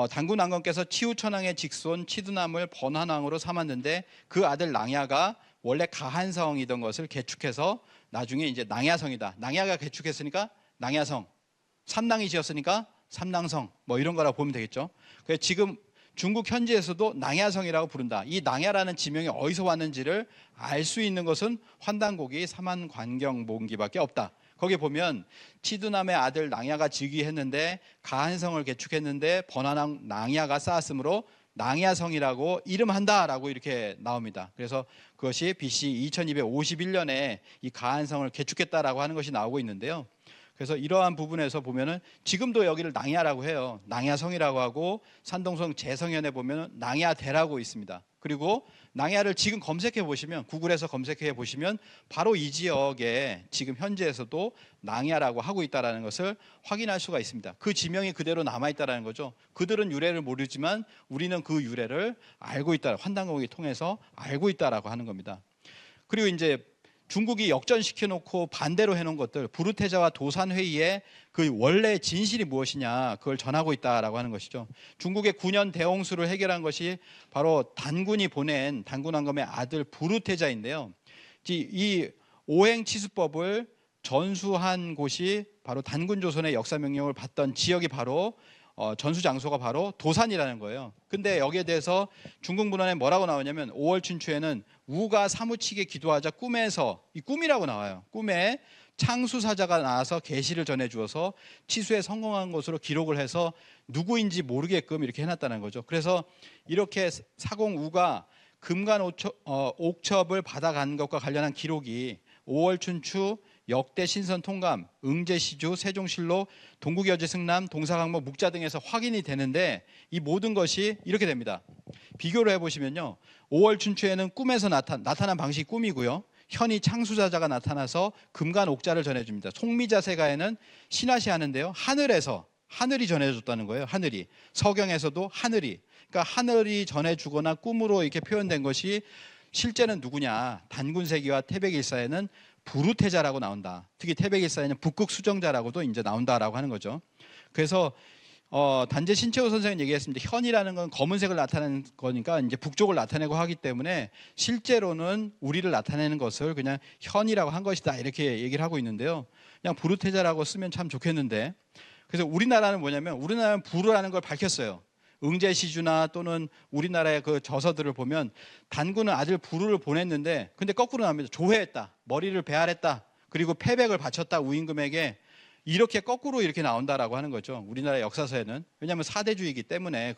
단군 왕검께서 치우천왕의 직손 치두남을 번안왕으로 삼았는데 그 아들 낭야가 원래 가한성이던 것을 개축해서 나중에 이제 낭야성이다. 낭야가 개축했으니까 낭야성, 삼낭이 지었으니까 삼낭성 뭐 이런 거라고 보면 되겠죠. 그래서 지금 중국 현지에서도 낭야성이라고 부른다. 이 낭야라는 지명이 어디서 왔는지를 알 수 있는 것은 환단곡이 사만관경몽기밖에 없다. 거기 보면 치두남의 아들 낭야가 즉위했는데 가한성을 개축했는데 번안왕 낭야가 쌓았으므로 낭야성이라고 이름한다라고 이렇게 나옵니다. 그래서 그것이 BC 2251년에 이 가한성을 개축했다라고 하는 것이 나오고 있는데요. 그래서 이러한 부분에서 보면은 지금도 여기를 낭야라고 해요. 낭야성이라고 하고 산동성 재성현에 보면은 낭야대라고 있습니다. 그리고 낭야를 지금 검색해 보시면 구글에서 검색해 보시면 바로 이 지역에 지금 현지에서도 낭야라고 하고 있다는 것을 확인할 수가 있습니다. 그 지명이 그대로 남아 있다는 거죠. 그들은 유래를 모르지만 우리는 그 유래를 알고 있다. 환단곡을 통해서 알고 있다라고 하는 겁니다. 그리고 이제 중국이 역전시켜 놓고 반대로 해놓은 것들, 부르테자와 도산회의의 그 원래 진실이 무엇이냐 그걸 전하고 있다라고 하는 것이죠. 중국의 9년 대홍수를 해결한 것이 바로 단군이 보낸 단군 왕검의 아들 부르테자인데요. 이 오행치수법을 전수한 곳이 바로 단군 조선의 역사 명령을 받던 지역이 바로 전수 장소가 바로 도산이라는 거예요. 근데 여기에 대해서 중국 문헌에 뭐라고 나오냐면 5월 춘추에는 우가 사무치게 기도하자 꿈에서, 이 꿈이라고 나와요. 꿈에 창수사자가 나와서 계시를 전해 주어서 치수에 성공한 것으로 기록을 해서 누구인지 모르게끔 이렇게 해놨다는 거죠. 그래서 이렇게 사공우가 금간 옥첩을 받아간 것과 관련한 기록이 5월 춘추 역대 신선 통감, 응제시주, 세종실록, 동국여지 승남, 동사강목, 묵자 등에서 확인이 되는데 이 모든 것이 이렇게 됩니다. 비교를 해보시면요. 5월 춘추에는 꿈에서 나타난 방식이 꿈이고요. 현이 창수자자가 나타나서 금간 옥자를 전해줍니다. 송미자세가에는 신하시 하는데요. 하늘이 전해줬다는 거예요. 하늘이. 서경에서도 하늘이. 그러니까 하늘이 전해주거나 꿈으로 이렇게 표현된 것이 실제는 누구냐. 단군세기와 태백일사에는 부루테자라고 나온다. 특히 태백일사에는 북극 수정자라고도 이제 나온다라고 하는 거죠. 그래서 단재 신채호 선생은 얘기했습니다. 현이라는 건 검은색을 나타내는 거니까 이제 북쪽을 나타내고 하기 때문에 실제로는 우리를 나타내는 것을 그냥 현이라고 한 것이다 이렇게 얘기를 하고 있는데요. 그냥 부루테자라고 쓰면 참 좋겠는데, 그래서 우리나라는 뭐냐면 우리나라는 부루라는 걸 밝혔어요. 응제시주나 또는 우리나라의 그 저서들을 보면 단군은 아들 부루를 보냈는데 근데 거꾸로 나옵니다. 조회했다, 머리를 배알했다, 그리고 패백을 바쳤다 우임금에게, 이렇게 거꾸로 이렇게 나온다라고 하는 거죠. 우리나라 역사서에는. 왜냐하면 사대주의이기 때문에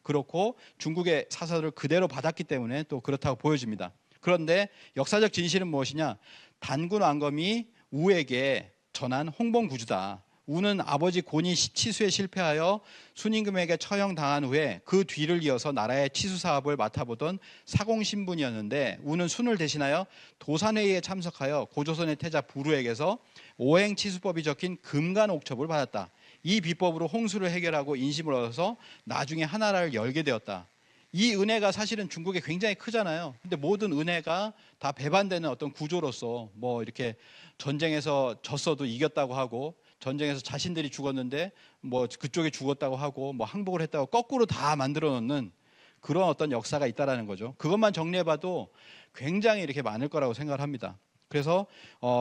그렇고 중국의 사서를 그대로 받았기 때문에 또 그렇다고 보여집니다. 그런데 역사적 진실은 무엇이냐? 단군 왕검이 우에게 전한 홍봉구주다. 우는 아버지 고니 치수에 실패하여 순임금에게 처형당한 후에 그 뒤를 이어서 나라의 치수 사업을 맡아보던 사공신분이었는데, 우는 순을 대신하여 도산회의에 참석하여 고조선의 태자 부루에게서 오행치수법이 적힌 금간옥첩을 받았다. 이 비법으로 홍수를 해결하고 인심을 얻어서 나중에 하나라를 열게 되었다. 이 은혜가 사실은 중국에 굉장히 크잖아요. 근데 모든 은혜가 다 배반되는 어떤 구조로서 뭐 이렇게 전쟁에서 졌어도 이겼다고 하고, 전쟁에서 자신들이 죽었는데 뭐 그쪽에 죽었다고 하고, 뭐 항복을 했다고 거꾸로 다 만들어 놓는 그런 어떤 역사가 있다라는 거죠. 그것만 정리해봐도 굉장히 이렇게 많을 거라고 생각을 합니다. 그래서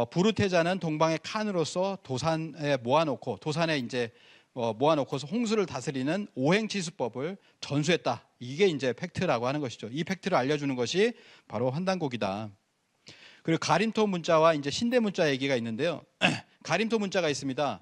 부르테자는 동방의 칸으로서 도산에 모아놓고, 도산에 이제 모아놓고서 홍수를 다스리는 오행치수법을 전수했다. 이게 이제 팩트라고 하는 것이죠. 이 팩트를 알려주는 것이 바로 환단곡이다. 그리고 가림토 문자와 이제 신대 문자 얘기가 있는데요. 가림토 문자가 있습니다.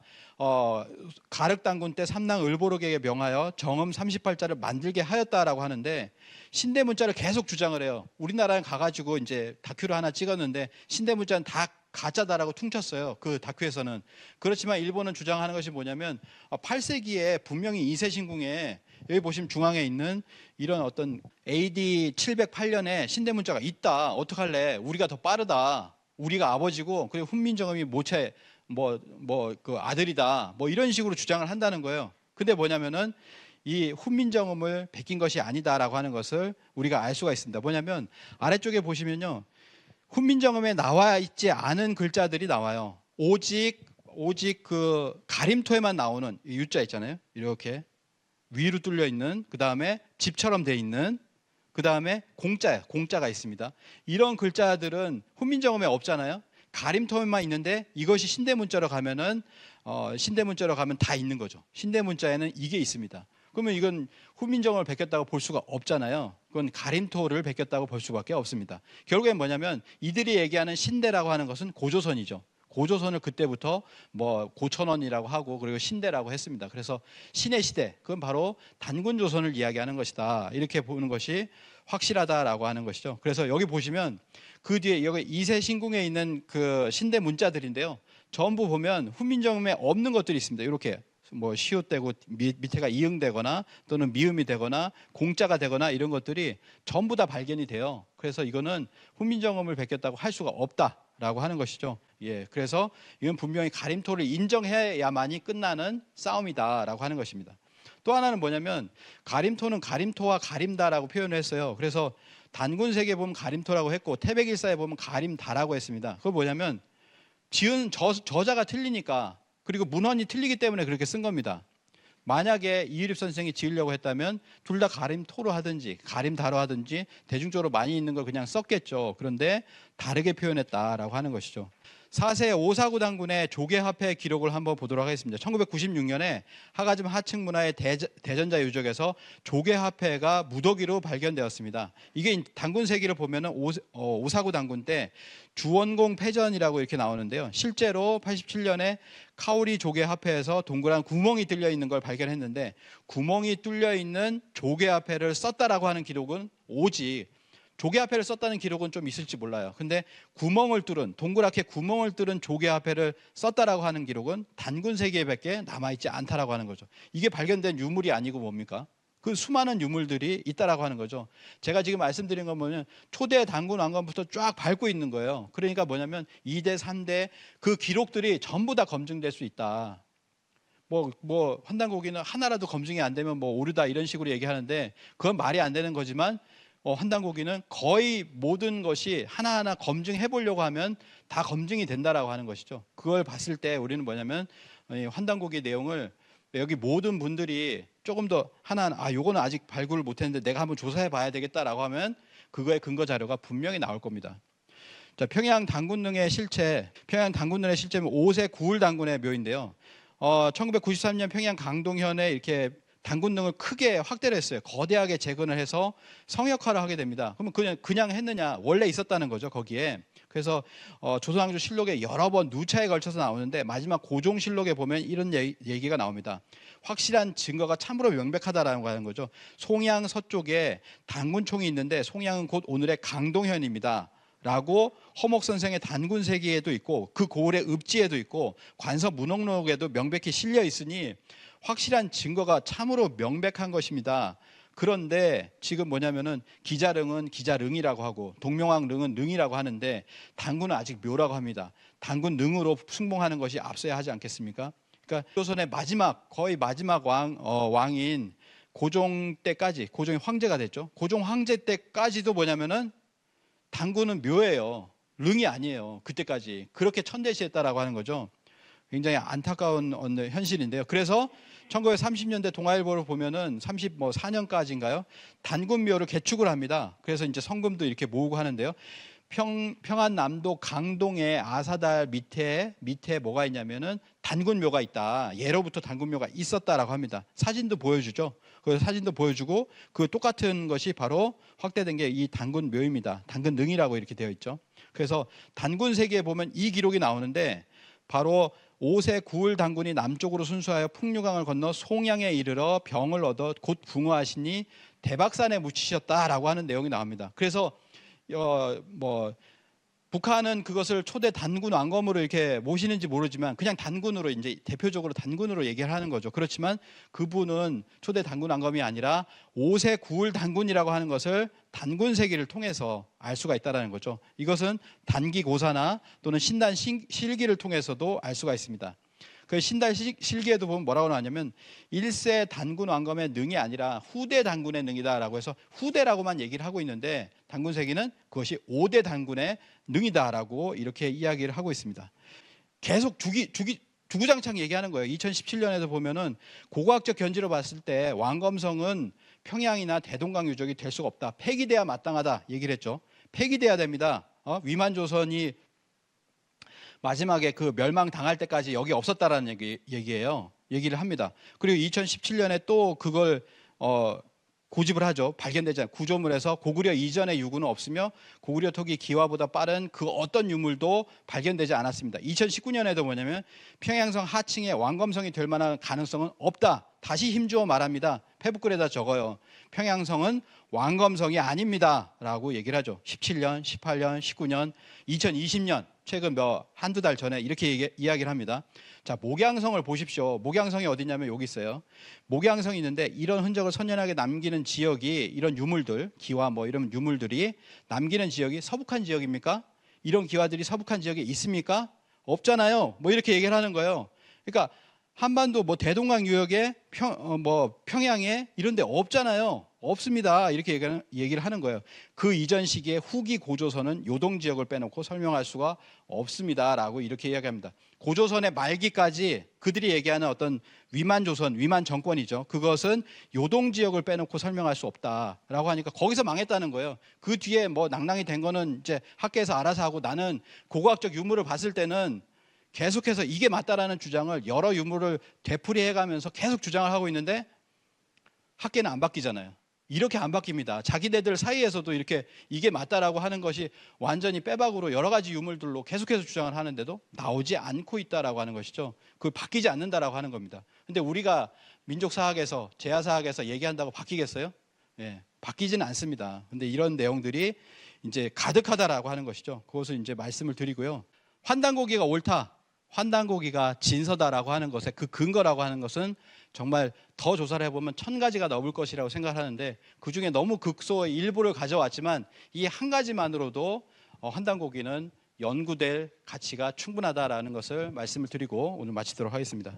가륵당군 때 삼남 을보록에게 명하여 정음 38자를 만들게 하였다라고 하는데, 신대 문자를 계속 주장을 해요. 우리나라에 가가지고 이제 다큐를 하나 찍었는데 신대 문자는 다 가짜다라고 퉁쳤어요. 그 다큐에서는. 그렇지만 일본은 주장하는 것이 뭐냐면 8세기에 분명히 이세신궁에, 여기 보시면 중앙에 있는 이런 어떤 AD 708년에 신대 문자가 있다. 어떡할래? 우리가 더 빠르다. 우리가 아버지고 그리고 훈민정음이 모체 그 아들이다. 뭐 이런 식으로 주장을 한다는 거예요. 근데 뭐냐면은 이 훈민정음을 베낀 것이 아니다라고 하는 것을 우리가 알 수가 있습니다. 뭐냐면 아래쪽에 보시면요, 훈민정음에 나와 있지 않은 글자들이 나와요. 오직 그 가림토에만 나오는 이 유자 있잖아요. 이렇게 위로 뚫려 있는, 그 다음에 집처럼 돼 있는, 그 다음에 공자가 있습니다. 이런 글자들은 훈민정음에 없잖아요. 가림토에만 있는데 이것이 신대문자로 가면은 신대문자로 가면 다 있는 거죠. 신대문자에는 이게 있습니다. 그러면 이건 훈민정음을 베꼈다고 볼 수가 없잖아요. 그건 가림토를 베꼈다고 볼 수밖에 없습니다. 결국엔 뭐냐면 이들이 얘기하는 신대라고 하는 것은 고조선이죠. 고조선을 그때부터 뭐 고천원이라고 하고 그리고 신대라고 했습니다. 그래서 신의 시대, 그건 바로 단군조선을 이야기하는 것이다. 이렇게 보는 것이 확실하다라고 하는 것이죠. 그래서 여기 보시면 그 뒤에 여기 이세신궁에 있는 그 신대 문자들인데요, 전부 보면 훈민정음에 없는 것들이 있습니다. 이렇게 뭐 시옷되고 밑에가 이응되거나 또는 미음이 되거나 공자가 되거나 이런 것들이 전부 다 발견이 돼요. 그래서 이거는 훈민정음을 베꼈다고 할 수가 없다라고 하는 것이죠. 예, 그래서 이건 분명히 가림토를 인정해야만이 끝나는 싸움이다라고 하는 것입니다. 또 하나는 뭐냐면 가림토는 가림토와 가림다라고 표현을 했어요. 그래서 단군세계에 보면 가림토라고 했고 태백일사에 보면 가림다라고 했습니다. 그거 뭐냐면 지은 저자가 틀리니까, 그리고 문헌이 틀리기 때문에 그렇게 쓴 겁니다. 만약에 이유립 선생이 지으려고 했다면 둘 다 가림토로 하든지 가림다로 하든지 대중적으로 많이 있는 걸 그냥 썼겠죠. 그런데 다르게 표현했다라고 하는 것이죠. 4세 오사구 당군의 조계화폐 기록을 한번 보도록 하겠습니다. 1996년에 하가즘 하층문화의 대전자 유적에서 조계화폐가 무더기로 발견되었습니다. 이게 당군세기를 보면 오사구 당군 때 주원공 패전이라고 이렇게 나오는데요, 실제로 87년에 카오리 조계화폐에서 동그란 구멍이 뚫려 있는 걸 발견했는데, 구멍이 뚫려 있는 조계화폐를 썼다라고 하는 기록은 오직, 조개화폐를 썼다는 기록은 좀 있을지 몰라요. 근데 동그랗게 구멍을 뚫은 조개화폐를 썼다라고 하는 기록은 단군세기에밖에 남아있지 않다라고 하는 거죠. 이게 발견된 유물이 아니고 뭡니까? 그 수많은 유물들이 있다라고 하는 거죠. 제가 지금 말씀드린 건 뭐냐면 초대 단군 왕건부터 쫙 밟고 있는 거예요. 그러니까 뭐냐면 2대, 3대 그 기록들이 전부 다 검증될 수 있다. 환단고기는 하나라도 검증이 안 되면 뭐 오류다 이런 식으로 얘기하는데 그건 말이 안 되는 거지만 환단고기는 거의 모든 것이 하나하나 검증해 보려고 하면 다 검증이 된다라고 하는 것이죠. 그걸 봤을 때 우리는 뭐냐면 이 환단고기 내용을 여기 모든 분들이 조금 더 하나하나 요거는 아직 발굴을 못했는데 내가 한번 조사해 봐야 되겠다라고 하면 그거의 근거 자료가 분명히 나올 겁니다. 자, 평양 단군릉의 실체, 평양 단군릉의 실체는 5세 구울 단군의 묘인데요. 1993년 평양 강동현에 이렇게 단군릉을 크게 확대를 했어요. 거대하게 재건을 해서 성역화를 하게 됩니다. 그러면 그냥 했느냐? 원래 있었다는 거죠, 거기에. 그래서 조선왕조 실록에 여러 번 누차에 걸쳐서 나오는데 마지막 고종실록에 보면 이런 얘기가 나옵니다. 확실한 증거가 참으로 명백하다라는 하는 거죠. 송양 서쪽에 단군총이 있는데 송양은 곧 오늘의 강동현입니다. 라고 허목 선생의 단군세기에도 있고 그 고을의 읍지에도 있고 관서 문옥록에도 명백히 실려 있으니 확실한 증거가 참으로 명백한 것입니다. 그런데 지금 뭐냐면은 기자릉은 기자릉이라고 하고 동명왕릉은 릉이라고 하는데 단군은 아직 묘라고 합니다. 단군 릉으로 숭봉하는 것이 앞서야 하지 않겠습니까? 그러니까 조선의 거의 마지막 왕인 고종 때까지, 고종이 황제가 됐죠. 고종 황제 때까지도 뭐냐면은 단군은 묘예요. 릉이 아니에요. 그때까지 그렇게 천대시했다라고 하는 거죠. 굉장히 안타까운 현실인데요. 그래서 1930년대 동아일보를 보면은 34년까지인가요? 단군묘를 개축을 합니다. 그래서 이제 성금도 이렇게 모으고 하는데요. 평안남도 강동의 아사달 밑에 뭐가 있냐면은 단군묘가 있다. 예로부터 단군묘가 있었다라고 합니다. 사진도 보여주죠. 그 사진도 보여주고 그 똑같은 것이 바로 확대된 게 이 단군묘입니다. 단군릉이라고 이렇게 되어 있죠. 그래서 단군세기에 보면 이 기록이 나오는데 바로 5세 구울 단군이 남쪽으로 순수하여 풍류강을 건너 송양에 이르러 병을 얻어 곧 붕어하시니 대박산에 묻히셨다라고 하는 내용이 나옵니다. 그래서 북한은 그것을 초대 단군 왕검으로 이렇게 모시는지 모르지만 그냥 단군으로 이제 대표적으로 단군으로 얘기를 하는 거죠. 그렇지만 그분은 초대 단군 왕검이 아니라 5세 구울 단군이라고 하는 것을 단군세기를 통해서 알 수가 있다는 거죠. 이것은 단기고사나 또는 신단 실기를 통해서도 알 수가 있습니다. 그 신단 실기에도 보면 뭐라고 나왔냐면 1세 단군 왕검의 능이 아니라 후대 단군의 능이다라고 해서 후대라고만 얘기를 하고 있는데 단군세기는 그것이 5대 단군의 능이다라고 이렇게 이야기를 하고 있습니다. 계속 주구장창 얘기하는 거예요. 2017년에도 보면은 고고학적 견지로 봤을 때 왕검성은 평양이나 대동강 유적이 될 수가 없다. 폐기돼야 마땅하다 얘기를 했죠. 폐기돼야 됩니다. 위만조선이 마지막에 그 멸망당할 때까지 여기 없었다라는 얘기를 합니다. 그리고 2017년에 또 그걸 고집을 하죠. 발견되지 않고 구조물에서 고구려 이전의 유구는 없으며 고구려 토기 기와보다 빠른 그 어떤 유물도 발견되지 않았습니다. 2019년에도 뭐냐면 평양성 하층에 왕검성이 될 만한 가능성은 없다. 다시 힘주어 말합니다. 페북글에다 적어요. 평양성은 왕검성이 아닙니다. 라고 얘기를 하죠. 17년, 18년, 19년, 2020년 최근 한두 달 전에 이렇게 이야기를 합니다. 자, 목양성을 보십시오. 목양성이 어디냐면 여기 있어요. 목양성이 있는데 이런 흔적을 선연하게 남기는 지역이 이런 유물들, 기와 이런 유물들이 남기는 지역이 서북한 지역입니까? 이런 기와들이 서북한 지역에 있습니까? 없잖아요. 이렇게 얘기를 하는 거예요. 그러니까 한반도 대동강 유역에 평양에 이런 데 없잖아요. 없습니다. 이렇게 얘기를 하는 거예요. 그 이전 시기에 후기 고조선은 요동 지역을 빼놓고 설명할 수가 없습니다라고 이렇게 이야기합니다. 고조선의 말기까지 그들이 얘기하는 어떤 위만조선, 위만 정권이죠. 그것은 요동 지역을 빼놓고 설명할 수 없다라고 하니까 거기서 망했다는 거예요. 그 뒤에 낭낭이 된 거는 이제 학계에서 알아서 하고 나는 고고학적 유물을 봤을 때는 계속해서 이게 맞다라는 주장을 여러 유물을 되풀이해가면서 계속 주장을 하고 있는데 학계는 안 바뀌잖아요. 이렇게 안 바뀝니다. 자기네들 사이에서도 이렇게 이게 맞다라고 하는 것이 완전히 빼박으로 여러 가지 유물들로 계속해서 주장을 하는데도 나오지 않고 있다라고 하는 것이죠. 그걸 바뀌지 않는다라고 하는 겁니다. 근데 우리가 민족사학에서 제야사학에서 얘기한다고 바뀌겠어요? 예, 바뀌지는 않습니다. 근데 이런 내용들이 이제 가득하다라고 하는 것이죠. 그것을 이제 말씀을 드리고요. 환단고기가 옳다, 환단고기가 진서다라고 하는 것에 그 근거라고 하는 것은 정말 더 조사를 해보면 1000가지가 넘을 것이라고 생각하는데 그중에 너무 극소의 일부를 가져왔지만 이 한 가지만으로도 환단고기는 연구될 가치가 충분하다라는 것을 말씀을 드리고 오늘 마치도록 하겠습니다.